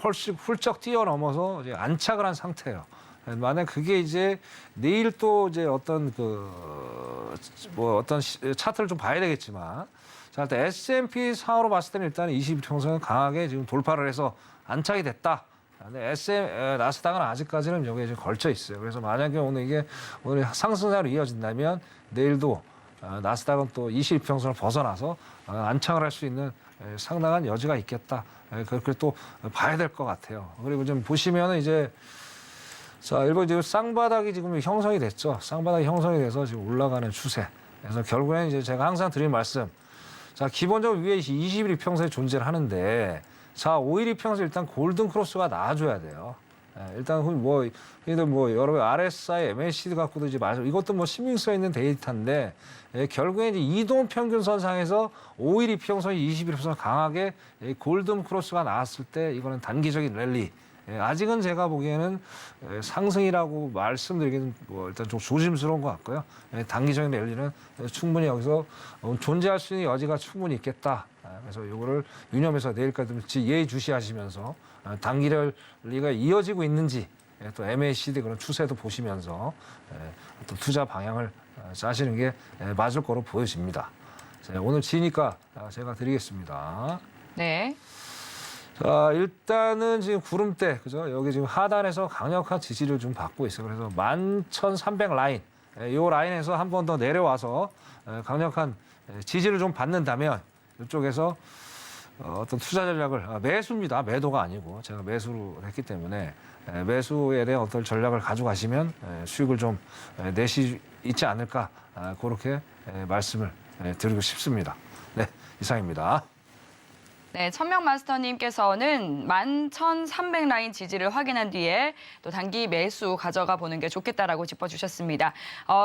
훨씬 훌쩍 뛰어넘어서 이제 안착을 한 상태예요. 만약 그게 이제 내일 또 이제 어떤 어떤 차트를 좀 봐야 되겠지만, 자, 일단 S&P 상으로 봤을 때는 일단 20일 평선은 강하게 지금 돌파를 해서 안착이 됐다. 근데 나스닥은 아직까지는 여기에 지금 걸쳐 있어요. 그래서 만약에 오늘 상승세로 이어진다면 내일도 나스닥은 또 20평선을 벗어나서 안착을 할 수 있는 상당한 여지가 있겠다. 그렇게 또 봐야 될 것 같아요. 그리고 좀 보시면은 이제 자, 일본 지금 쌍바닥이 지금 형성이 됐죠. 쌍바닥이 형성이 돼서 지금 올라가는 추세. 그래서 결국에는 이제 제가 항상 드린 말씀. 자, 기본적으로 위에 20일 이평선이 존재를 하는데, 자, 5일 이평선 일단 골든 크로스가 나와줘야 돼요. 일단 여러 RSI, MACD 갖고도 이제 이것도 뭐 신경 써 있는 데이터인데, 결국에 이제 이동 평균선상에서 5일 이평선이 20일 이평선 강하게 골든 크로스가 나왔을 때 이거는 단기적인 랠리. 아직은 제가 보기에는 상승이라고 말씀드리기는 일단 좀 조심스러운 것 같고요. 단기적인 랠리는 충분히 여기서 존재할 수 있는 여지가 충분히 있겠다. 그래서 이거를 유념해서 내일까지 예의주시하시면서 단기 랠리가 이어지고 있는지 또 MACD 그런 추세도 보시면서 또 투자 방향을 짜시는 게 맞을 거로 보여집니다. 오늘 지니까 제가 드리겠습니다. 네. 자, 일단은 지금 구름대, 그죠? 여기 지금 하단에서 강력한 지지를 좀 받고 있어요. 그래서 11,300 라인, 이 라인에서 한 번 더 내려와서 강력한 지지를 좀 받는다면 이쪽에서 어떤 투자 전략을, 매수입니다. 매도가 아니고 제가 매수를 했기 때문에 매수에 대한 어떤 전략을 가져가시면 수익을 좀 내시 있지 않을까, 그렇게 말씀을 드리고 싶습니다. 네, 이상입니다. 네, 천명 마스터님께서는 11,300 라인 지지를 확인한 뒤에 또 단기 매수 가져가 보는 게 좋겠다라고 짚어주셨습니다.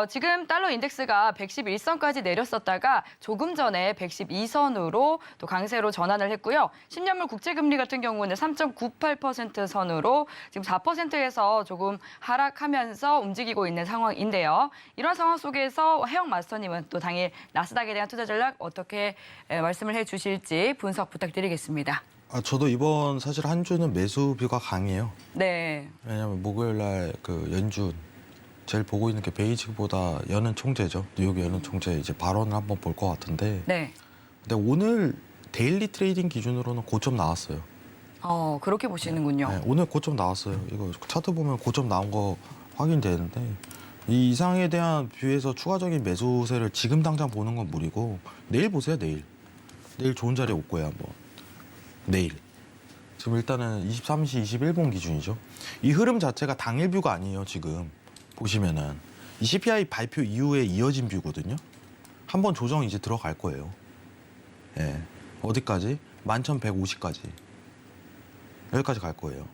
지금 달러 인덱스가 111선까지 내렸었다가 조금 전에 112선으로 또 강세로 전환을 했고요. 10년물 국채금리 같은 경우는 3.98% 선으로 지금 4%에서 조금 하락하면서 움직이고 있는 상황인데요. 이런 상황 속에서 해영 마스터님은 또 당일 나스닥에 대한 투자 전략 어떻게 말씀을 해주실지 분석 부탁드리겠습니다. 저도 이번 사실 한 주는 매수뷰가 강해요. 네. 왜냐하면 목요일 날 그 연준 제일 보고 있는 게 베이직보다 여는 총재죠. 뉴욕 여는 총재 이제 발언을 한번 볼 것 같은데. 네. 근데 오늘 데일리 트레이딩 기준으로는 고점 나왔어요. 그렇게 보시는군요. 네, 오늘 고점 나왔어요. 이거 차트 보면 고점 나온 거 확인되는데 이 이상에 대한 뷰에서 추가적인 매수세를 지금 당장 보는 건 무리고 내일 보세요. 내일 좋은 자리에 올 거예요. 한번 내일. 지금 일단은 23시 21분 기준이죠. 이 흐름 자체가 당일 뷰가 아니에요. 지금 보시면은 이 CPI 발표 이후에 이어진 뷰거든요. 한번 조정 이제 들어갈 거예요. 예. 어디까지? 11,150까지. 여기까지 갈 거예요.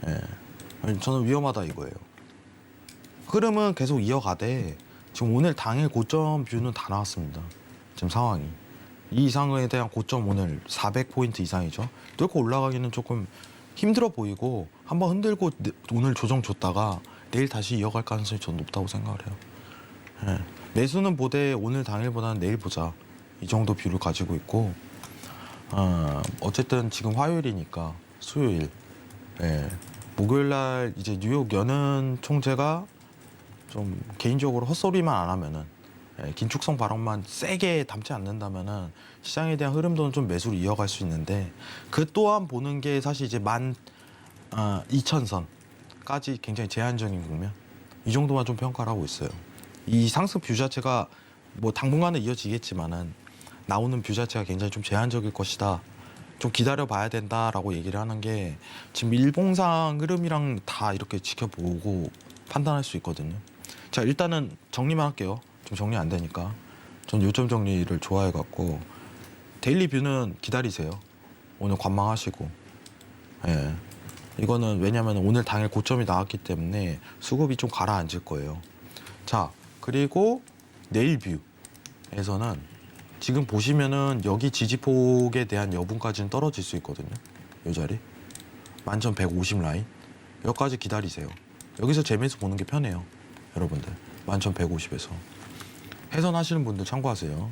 예. 저는 위험하다 이거예요. 흐름은 계속 이어가되 지금 오늘 당일 고점 뷰는 다 나왔습니다. 지금 상황이. 이 이상에 대한 고점 오늘 400포인트 이상이죠. 뚫고 올라가기는 조금 힘들어 보이고 한번 흔들고 오늘 조정 줬다가 내일 다시 이어갈 가능성이 전 높다고 생각을 해요. 예. 매수는 보되 오늘 당일보다는 내일 보자. 이 정도 뷰를 가지고 있고 어쨌든 지금 화요일이니까 수요일 목요일 날 이제 뉴욕 여는 총재가 좀 개인적으로 헛소리만 안 하면은 긴축성 발언만 세게 담지 않는다면은 시장에 대한 흐름도는 좀 매수로 이어갈 수 있는데 그 또한 보는 게 사실 이제 12,000선까지 굉장히 제한적인 국면 이 정도만 좀 평가를 하고 있어요. 이 상승 뷰 자체가 뭐 당분간은 이어지겠지만은 나오는 뷰 자체가 굉장히 좀 제한적일 것이다. 좀 기다려 봐야 된다라고 얘기를 하는 게 지금 일봉상 흐름이랑 다 이렇게 지켜보고 판단할 수 있거든요. 자, 일단은 정리만 할게요. 좀 정리 안 되니까. 전 요점 정리를 좋아해 갖고 데일리 뷰는 기다리세요. 오늘 관망하시고. 예. 이거는 왜냐면 오늘 당일 고점이 나왔기 때문에 수급이 좀 가라앉을 거예요. 자, 그리고 내일 뷰에서는 지금 보시면은 여기 지지폭에 대한 여분까지는 떨어질 수 있거든요. 이 자리 11,150 라인 여기까지 기다리세요. 여기서 재매수 보는 게 편해요, 여러분들. 11,150에서 해선하시는 분들 참고하세요.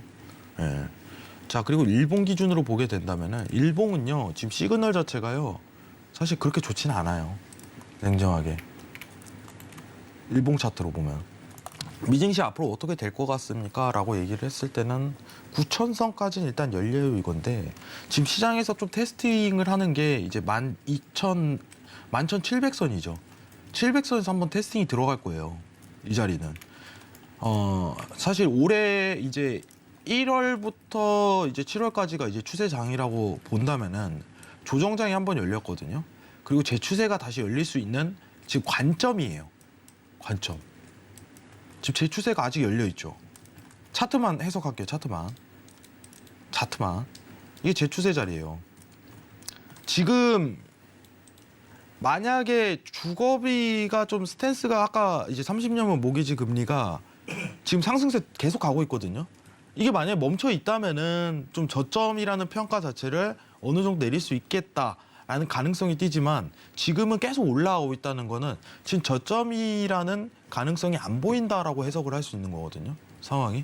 예. 자, 그리고 일봉 기준으로 보게 된다면은 일봉은요 지금 시그널 자체가요 사실 그렇게 좋지는 않아요. 냉정하게 일봉 차트로 보면 미증시 앞으로 어떻게 될 것 같습니까? 라고 얘기를 했을 때는 9,000선까지는 일단 열려요 이건데 지금 시장에서 좀 테스팅을 하는 게 이제 11,700선이죠. 700선에서 한번 테스팅이 들어갈 거예요. 이 자리는 사실 올해 이제 1월부터 이제 7월까지가 이제 추세장이라고 본다면은 조정장이 한번 열렸거든요. 그리고 재추세가 다시 열릴 수 있는 지금 관점이에요. 관점. 지금 재추세가 아직 열려 있죠. 차트만 해석할게요. 차트만. 이게 재추세 자리예요. 지금 만약에 주거비가 좀 스탠스가 아까 이제 30년물 모기지 금리가 지금 상승세 계속 가고 있거든요. 이게 만약에 멈춰 있다면은 좀 저점이라는 평가 자체를 어느 정도 내릴 수 있겠다라는 가능성이 띄지만 지금은 계속 올라오고 있다는 거는 지금 저점이라는 가능성이 안 보인다라고 해석을 할 수 있는 거거든요. 상황이.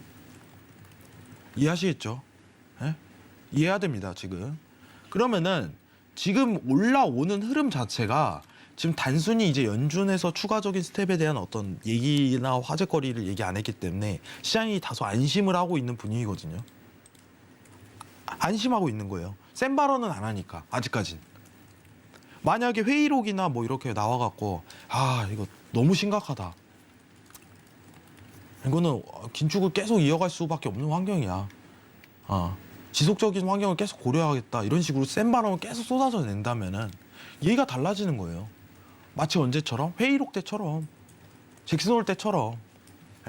이해하시겠죠? 예? 이해해야 됩니다, 지금. 그러면은 지금 올라오는 흐름 자체가 지금 단순히 이제 연준에서 추가적인 스텝에 대한 어떤 얘기나 화제거리를 얘기 안 했기 때문에 시장이 다소 안심을 하고 있는 분위기거든요. 안심하고 있는 거예요. 센 발언은 안 하니까 아직까진. 만약에 회의록이나 뭐 이렇게 나와갖고 이거 너무 심각하다. 이거는 긴축을 계속 이어갈 수밖에 없는 환경이야. 지속적인 환경을 계속 고려하겠다. 이런 식으로 센 발언을 계속 쏟아져 낸다면은 얘기가 달라지는 거예요. 마치 언제처럼? 회의록 때처럼. 잭슨홀 때처럼.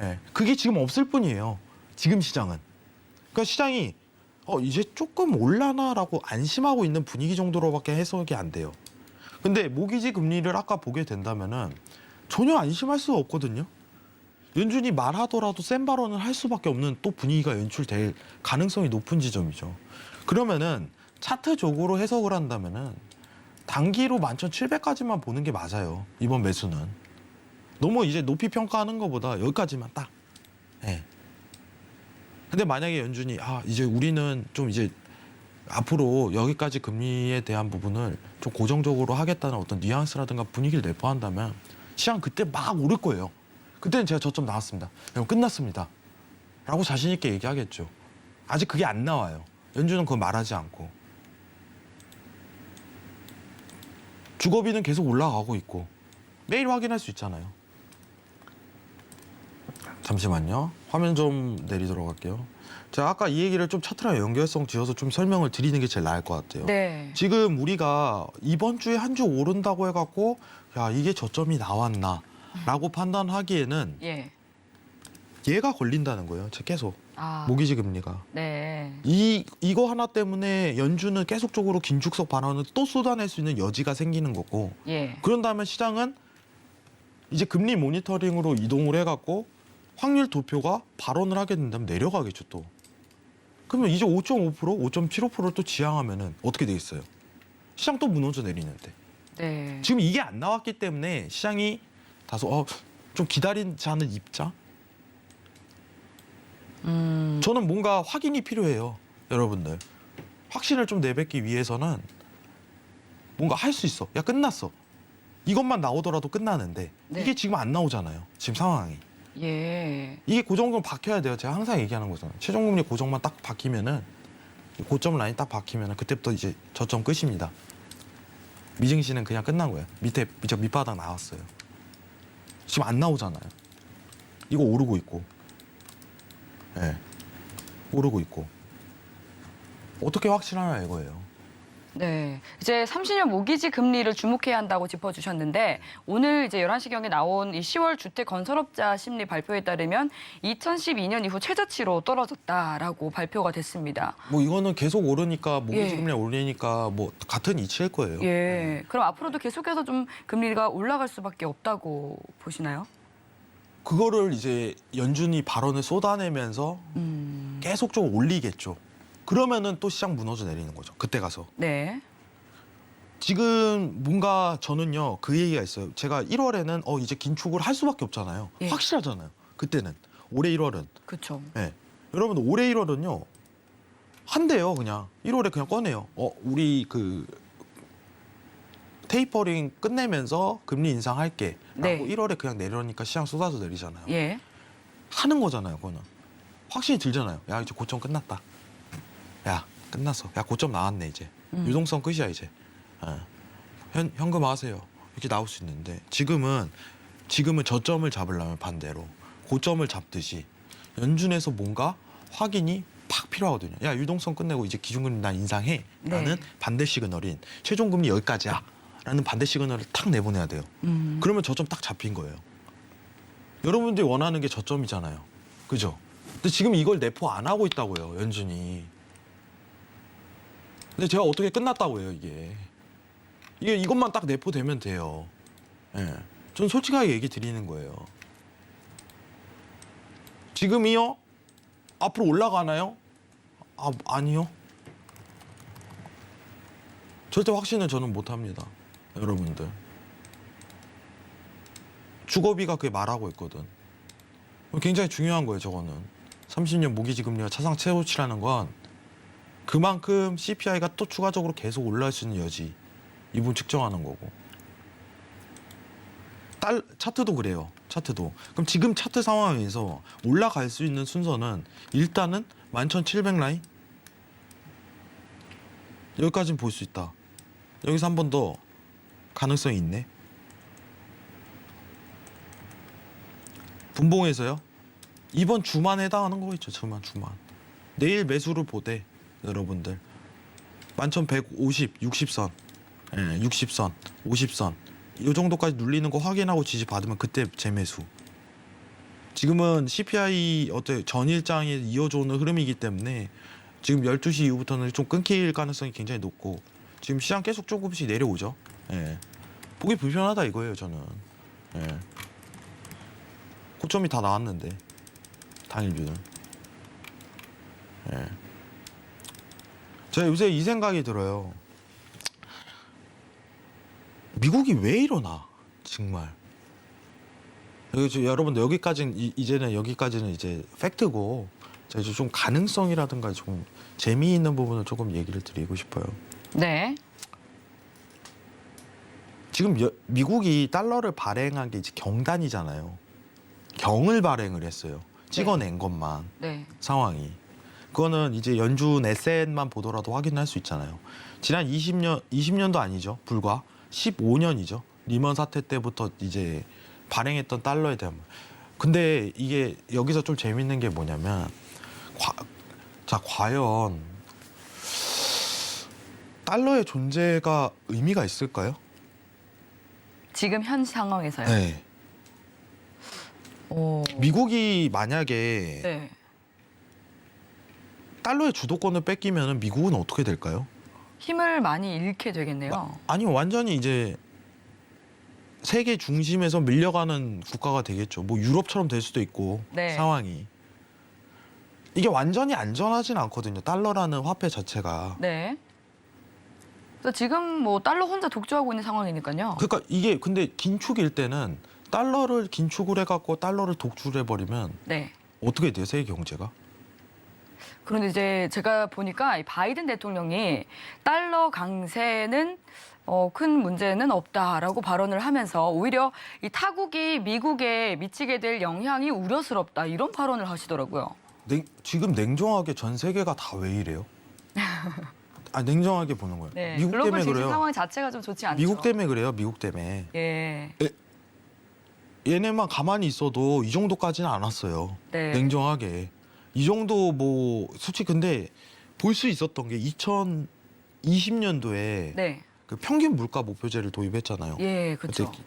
예. 그게 지금 없을 뿐이에요. 지금 시장은. 그러니까 시장이 이제 조금 올라나라고 안심하고 있는 분위기 정도로밖에 해석이 안 돼요. 근데 모기지 금리를 아까 보게 된다면은 전혀 안심할 수가 없거든요. 연준이 말하더라도 센 발언을 할 수밖에 없는 또 분위기가 연출될 가능성이 높은 지점이죠. 그러면은 차트적으로 해석을 한다면은 단기로 11,700까지만 보는 게 맞아요. 이번 매수는. 너무 이제 높이 평가하는 것보다 여기까지만 딱. 예. 근데 만약에 연준이 이제 우리는 좀 이제 앞으로 여기까지 금리에 대한 부분을 좀 고정적으로 하겠다는 어떤 뉘앙스라든가 분위기를 내포한다면 시장 그때 막 오를 거예요. 그때는 제가 저점 나왔습니다. 그럼 끝났습니다. 라고 자신 있게 얘기하겠죠. 아직 그게 안 나와요. 연준은 그거 말하지 않고. 주거비는 계속 올라가고 있고 매일 확인할 수 있잖아요. 잠시만요. 화면 좀 내리도록 할게요. 제가 아까 이 얘기를 좀 차트랑 연결성 지어서 좀 설명을 드리는 게 제일 나을 것 같아요. 네. 지금 우리가 이번 주에 한 주 오른다고 해갖고 이게 저점이 나왔나 라고 판단하기에는 예. 얘가 걸린다는 거예요. 계속. 모기지 금리가. 네. 이거 하나 때문에 연준은 계속적으로 긴축석 발언을 또 쏟아낼 수 있는 여지가 생기는 거고. 예. 그런 다음에 시장은 이제 금리 모니터링으로 이동을 해갖고 확률 도표가 발언을 하게 된다면 내려가겠죠 또. 그러면 이제 5.5%, 5.75%를 또 지향하면은 어떻게 되겠어요? 시장 또 무너져 내리는데. 네. 지금 이게 안 나왔기 때문에 시장이 다소 좀 기다리자는 입장? 저는 뭔가 확인이 필요해요, 여러분들. 확신을 좀 내뱉기 위해서는 뭔가 할 수 있어. 끝났어. 이것만 나오더라도 끝나는데 네. 이게 지금 안 나오잖아요. 지금 상황이. 예. 이게 고정금 박혀야 돼요. 제가 항상 얘기하는 거잖아요. 최종금리 고정만 딱 박히면은 고점 라인 딱 박히면은 그때부터 이제 저점 끝입니다. 미증시는 그냥 끝난 거예요. 저 밑바닥 나왔어요. 지금 안 나오잖아요. 이거 오르고 있고. 예. 오르고 있고. 어떻게 확실하냐 이거예요. 네. 이제 30년 모기지 금리를 주목해야 한다고 짚어주셨는데 오늘 이제 11시경에 나온 이 10월 주택 건설업자 심리 발표에 따르면 2012년 이후 최저치로 떨어졌다라고 발표가 됐습니다. 뭐 이거는 계속 오르니까 모기지 예. 금리 올리니까 뭐 같은 이치일 거예요. 예. 그럼 앞으로도 계속해서 좀 금리가 올라갈 수밖에 없다고 보시나요? 그거를 이제 연준이 발언을 쏟아내면서 계속 좀 올리겠죠. 그러면은 또 시장 무너져 내리는 거죠. 그때 가서. 네. 지금 뭔가 저는요 그 얘기가 있어요. 제가 1월에는 이제 긴축을 할 수밖에 없잖아요. 예. 확실하잖아요. 그때는 올해 1월은. 그렇죠. 네. 여러분 올해 1월은요 한대요. 그냥 1월에 그냥 꺼내요. 우리 그 테이퍼링 끝내면서 금리 인상할게. 네. 라고 1월에 그냥 내려니까 시장 쏟아져 내리잖아요. 예. 하는 거잖아요. 그거는 확실히 들잖아요. 야 이제 고점 끝났다. 야 끝났어. 야 고점 나왔네 이제. 유동성 끝이야 이제. 현금화하세요. 이렇게 나올 수 있는데 지금은 저점을 잡으려면 반대로 고점을 잡듯이 연준에서 뭔가 확인이 팍 필요하거든요. 야 유동성 끝내고 이제 기준금리 난 인상해 라는 네. 반대 시그널인 최종금리 여기까지야 라는 반대 시그널을 탁 내보내야 돼요. 그러면 저점 딱 잡힌 거예요. 여러분들이 원하는 게 저점이잖아요. 그죠? 근데 지금 이걸 내포 안 하고 있다고요. 연준이. 근데 제가 어떻게 끝났다고 해요 이게 이것만 딱 내포되면 돼요. 예. 전 솔직하게 얘기 드리는 거예요. 지금이요? 앞으로 올라가나요? 아니요. 절대 확신은 저는 못합니다. 여러분들. 주거비가 그게 말하고 있거든. 굉장히 중요한 거예요 저거는. 30년 모기지 금리가 차상 최고치라는 건 그만큼 CPI가 또 추가적으로 계속 올라갈 수 있는 여지. 이 부분 측정하는 거고. 차트도 그래요. 차트도. 그럼 지금 차트 상황에서 올라갈 수 있는 순서는 일단은 11,700 라인 여기까지는 볼 수 있다. 여기서 한 번 더 가능성이 있네. 분봉에서요. 이번 주만 해당하는 거겠죠. 주만. 내일 매수를 보되 여러분들 11,150, 60선, 60선, 50선 이 정도까지 눌리는 거 확인하고 지지 받으면 그때 재매수. 지금은 CPI 전일장에 이어져 오는 흐름이기 때문에 지금 12시 이후부터는 좀 끊길 가능성이 굉장히 높고 지금 시장 계속 조금씩 내려오죠. 보기 불편하다 이거예요 저는. 고점이 다 나왔는데 당일뷰는. 제가 요새 이 생각이 들어요. 미국이 왜 이러나 정말. 여러분들 여기까지는 이제 팩트고 제가 좀 가능성이라든가 좀 재미있는 부분을 조금 얘기를 드리고 싶어요. 네. 지금 미국이 달러를 발행한 게 이제 경단이잖아요. 경을 발행을 했어요. 찍어낸 것만. 네. 상황이. 그거는 이제 연준 에셋만 보더라도 확인할 수 있잖아요. 지난 20년도 아니죠. 불과 15년이죠. 리먼 사태 때부터 이제 발행했던 달러에 대한. 근데 이게 여기서 좀 재밌는 게 뭐냐면 과연 달러의 존재가 의미가 있을까요? 지금 현 상황에서요. 네. 미국이 만약에 네. 달러의 주도권을 뺏기면 미국은 어떻게 될까요? 힘을 많이 잃게 되겠네요. 아니 완전히 이제 세계 중심에서 밀려가는 국가가 되겠죠. 뭐 유럽처럼 될 수도 있고 네. 상황이. 이게 완전히 안전하진 않거든요. 달러라는 화폐 자체가. 네. 그래서 지금 뭐 달러 혼자 독주하고 있는 상황이니까요. 그러니까 이게 근데 긴축일 때는 달러를 긴축을 해갖고 달러를 독주를 해버리면 네. 어떻게 돼요? 세계 경제가? 그런데 이제 제가 보니까 이 바이든 대통령이 달러 강세는 큰 문제는 없다라고 발언을 하면서 오히려 이 타국이 미국에 미치게 될 영향이 우려스럽다 이런 발언을 하시더라고요. 지금 냉정하게 전 세계가 다 왜 이래요? 냉정하게 보는 거예요. 네. 미국 글로벌 때문에 증시 그래요. 상황 자체가 좀 좋지 않죠. 미국 때문에 그래요. 미국 때문에. 예. 얘네만 가만히 있어도 이 정도까지는 안 왔어요. 네. 냉정하게. 이 정도 뭐 솔직히 근데 볼 수 있었던 게 2020년도에 네. 그 평균 물가 목표제를 도입했잖아요. 예, 그렇죠. 그때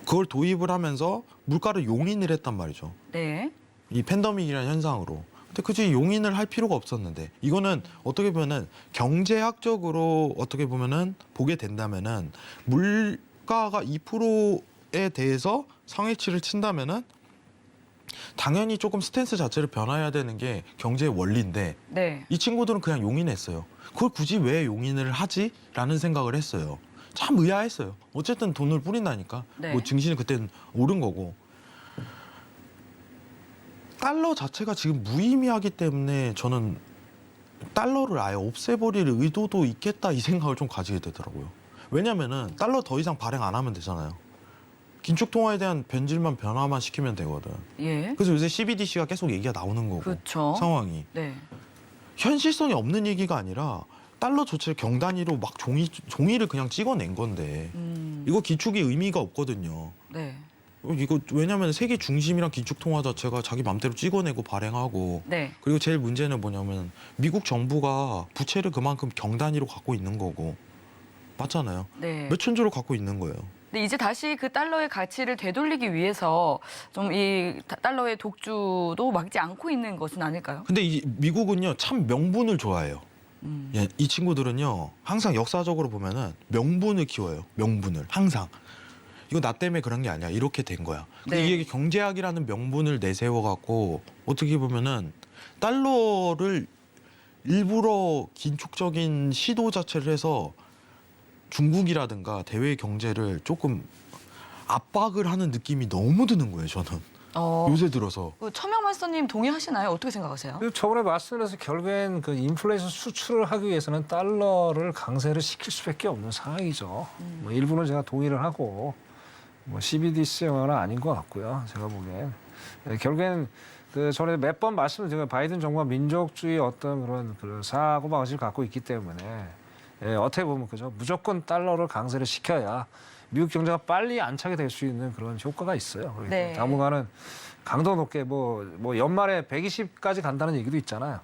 그걸 도입을 하면서 물가를 용인을 했단 말이죠. 네. 이 팬데믹이라는 현상으로. 근데 굳이 용인을 할 필요가 없었는데 이거는 어떻게 보면은 경제학적으로 어떻게 보면은 보게 된다면은 물가가 2%에 대해서 상회치를 친다면은 당연히 조금 스탠스 자체를 변화해야 되는 게 경제의 원리인데 네. 이 친구들은 그냥 용인했어요. 그걸 굳이 왜 용인을 하지? 라는 생각을 했어요. 참 의아했어요. 어쨌든 돈을 뿌린다니까. 네. 뭐 증시는 그때는 오른 거고. 달러 자체가 지금 무의미하기 때문에 저는 달러를 아예 없애버릴 의도도 있겠다 이 생각을 좀 가지게 되더라고요. 왜냐면은 달러 더 이상 발행 안 하면 되잖아요. 긴축 통화에 대한 변질만 변화만 시키면 되거든. 예. 그래서 요새 CBDC가 계속 얘기가 나오는 거고 그렇죠. 상황이 네. 현실성이 없는 얘기가 아니라 달러 조치를 경단위로 막 종이를 그냥 찍어낸 건데 이거 기축이 의미가 없거든요. 네. 이거 왜냐면 세계 중심이랑 긴축 통화 자체가 자기 맘대로 찍어내고 발행하고 네. 그리고 제일 문제는 뭐냐면 미국 정부가 부채를 그만큼 경단위로 갖고 있는 거고 맞잖아요. 네. 몇천 조를 갖고 있는 거예요. 근데 이제 다시 그 달러의 가치를 되돌리기 위해서 좀 이 달러의 독주도 막지 않고 있는 것은 아닐까요? 근데 이 미국은요 참 명분을 좋아해요. 예, 이 친구들은요 항상 역사적으로 보면은 명분을 키워요. 명분을 항상. 이거 나 때문에 그런 게 아니야. 이렇게 된 거야. 근데 네. 이게 경제학이라는 명분을 내세워 갖고 어떻게 보면은 달러를 일부러 긴축적인 시도 자체를 해서 중국이라든가 대외 경제를 조금 압박을 하는 느낌이 너무 드는 거예요. 저는 요새 들어서. 그 천명만서님 동의하시나요? 어떻게 생각하세요? 그리고 저번에 말씀드려서 결국엔 그 인플레이션 수출을 하기 위해서는 달러를 강세를 시킬 수밖에 없는 상황이죠. 뭐 일부는 제가 동의를 하고 뭐 CBDC는 아닌 것 같고요. 제가 보기엔 결국엔 그 전에 몇 번 말씀을 드린 바이든 정부가 민족주의 어떤 그런 그 사고 방식을 갖고 있기 때문에 어떻게 보면 그죠 무조건 달러를 강세를 시켜야 미국 경제가 빨리 안착이 될 수 있는 그런 효과가 있어요. 그러니까 네. 당분간은 강도 높게 뭐 연말에 120까지 간다는 얘기도 있잖아요.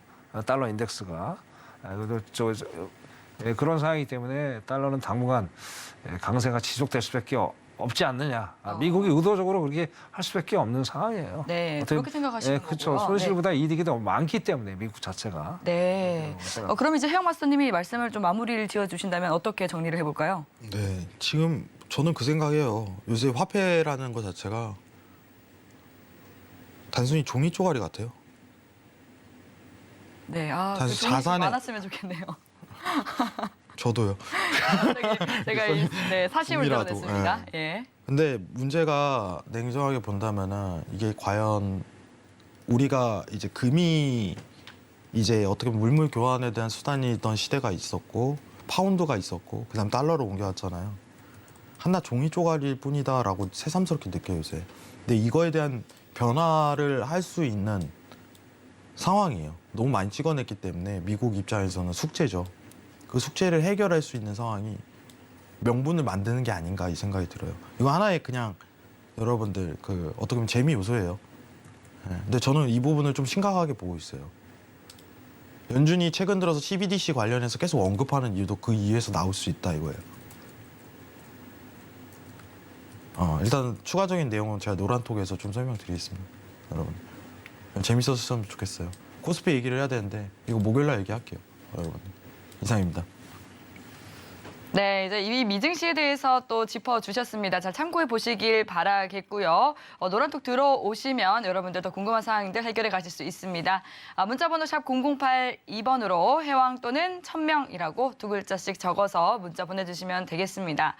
달러 인덱스가. 그래도 그런 상황이기 때문에 달러는 당분간 강세가 지속될 수밖에 없지 않느냐. 미국이 의도적으로 그렇게 할 수밖에 없는 상황이에요. 네, 그렇게 생각하시는 그렇죠. 거고요. 손실보다 이득이 너무 많기 때문에 미국 자체가. 네. 그럼 이제 혜영 마스터님이 말씀을 좀 마무리를 지어주신다면 어떻게 정리를 해볼까요? 네, 지금 저는 그 생각이에요. 요새 화폐라는 것 자체가 단순히 종이 쪼가리 같아요. 네, 자- 그 종이 자산에- 많았으면 좋겠네요. 저도요. 제가 네, 사심을 종이라도, 드러냈습니다. 예. 근데 문제가 냉정하게 본다면은 이게 과연 우리가 이제 금이 이제 어떻게 보면 물물 교환에 대한 수단이던 시대가 있었고 파운드가 있었고 그다음 달러로 옮겨왔잖아요. 하나 종이 쪼가리일 뿐이다라고 새삼스럽게 느껴요 요새. 근데 이거에 대한 변화를 할 수 있는 상황이에요. 너무 많이 찍어냈기 때문에 미국 입장에서는 숙제죠. 그 숙제를 해결할 수 있는 상황이 명분을 만드는 게 아닌가 이 생각이 들어요. 이거 하나의 그냥 여러분들 그 어떻게 보면 재미 요소예요. 근데 저는 이 부분을 좀 심각하게 보고 있어요. 연준이 최근 들어서 CBDC 관련해서 계속 언급하는 이유도 그 이유에서 나올 수 있다 이거예요. 일단 추가적인 내용은 제가 노란톡에서 좀 설명드리겠습니다. 여러분 재밌었으면 좋겠어요. 코스피 얘기를 해야 되는데 이거 목요일날 얘기할게요. 여러분 이상입니다. 네, 이제 이 미증시에 대해서 또 짚어주셨습니다. 잘 참고해 보시길 바라겠고요. 노란톡 들어오시면 여러분들도 궁금한 사항들 해결해 가실 수 있습니다. 문자번호 샵 0082번으로 해왕 또는 천명이라고 두 글자씩 적어서 문자 보내주시면 되겠습니다.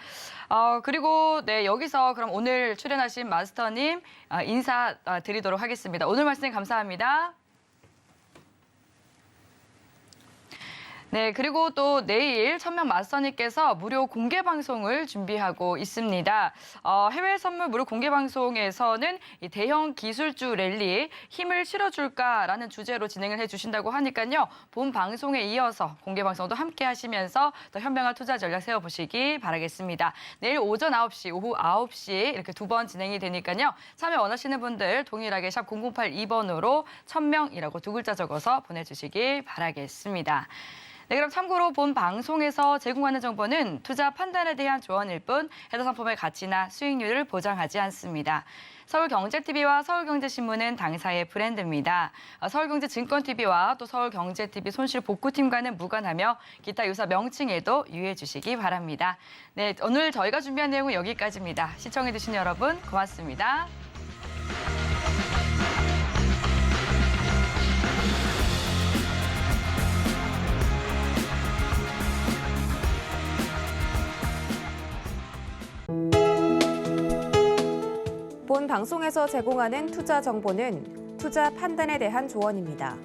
그리고 네, 여기서 그럼 오늘 출연하신 마스터님 인사 드리도록 하겠습니다. 오늘 말씀 감사합니다. 네, 그리고 또 내일 천명 마스터님께서 무료 공개 방송을 준비하고 있습니다. 해외 선물 무료 공개 방송에서는 이 대형 기술주 랠리 힘을 실어줄까라는 주제로 진행을 해주신다고 하니까요. 본 방송에 이어서 공개 방송도 함께 하시면서 더 현명한 투자 전략 세워보시기 바라겠습니다. 내일 오전 9시, 오후 9시 이렇게 두 번 진행이 되니까요. 참여 원하시는 분들 동일하게 샵 0082번으로 천명이라고 두 글자 적어서 보내주시기 바라겠습니다. 네, 그럼 참고로 본 방송에서 제공하는 정보는 투자 판단에 대한 조언일 뿐 해당 상품의 가치나 수익률을 보장하지 않습니다. 서울경제TV와 서울경제신문은 당사의 브랜드입니다. 서울경제증권TV와 또 서울경제TV 손실복구팀과는 무관하며 기타 유사 명칭에도 유의해 주시기 바랍니다. 네, 오늘 저희가 준비한 내용은 여기까지입니다. 시청해주신 여러분 고맙습니다. 본 방송에서 제공하는 투자 정보는 투자 판단에 대한 조언입니다.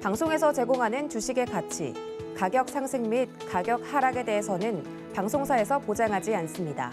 방송에서 제공하는 주식의 가치, 가격 상승 및 가격 하락에 대해서는 방송사에서 보장하지 않습니다.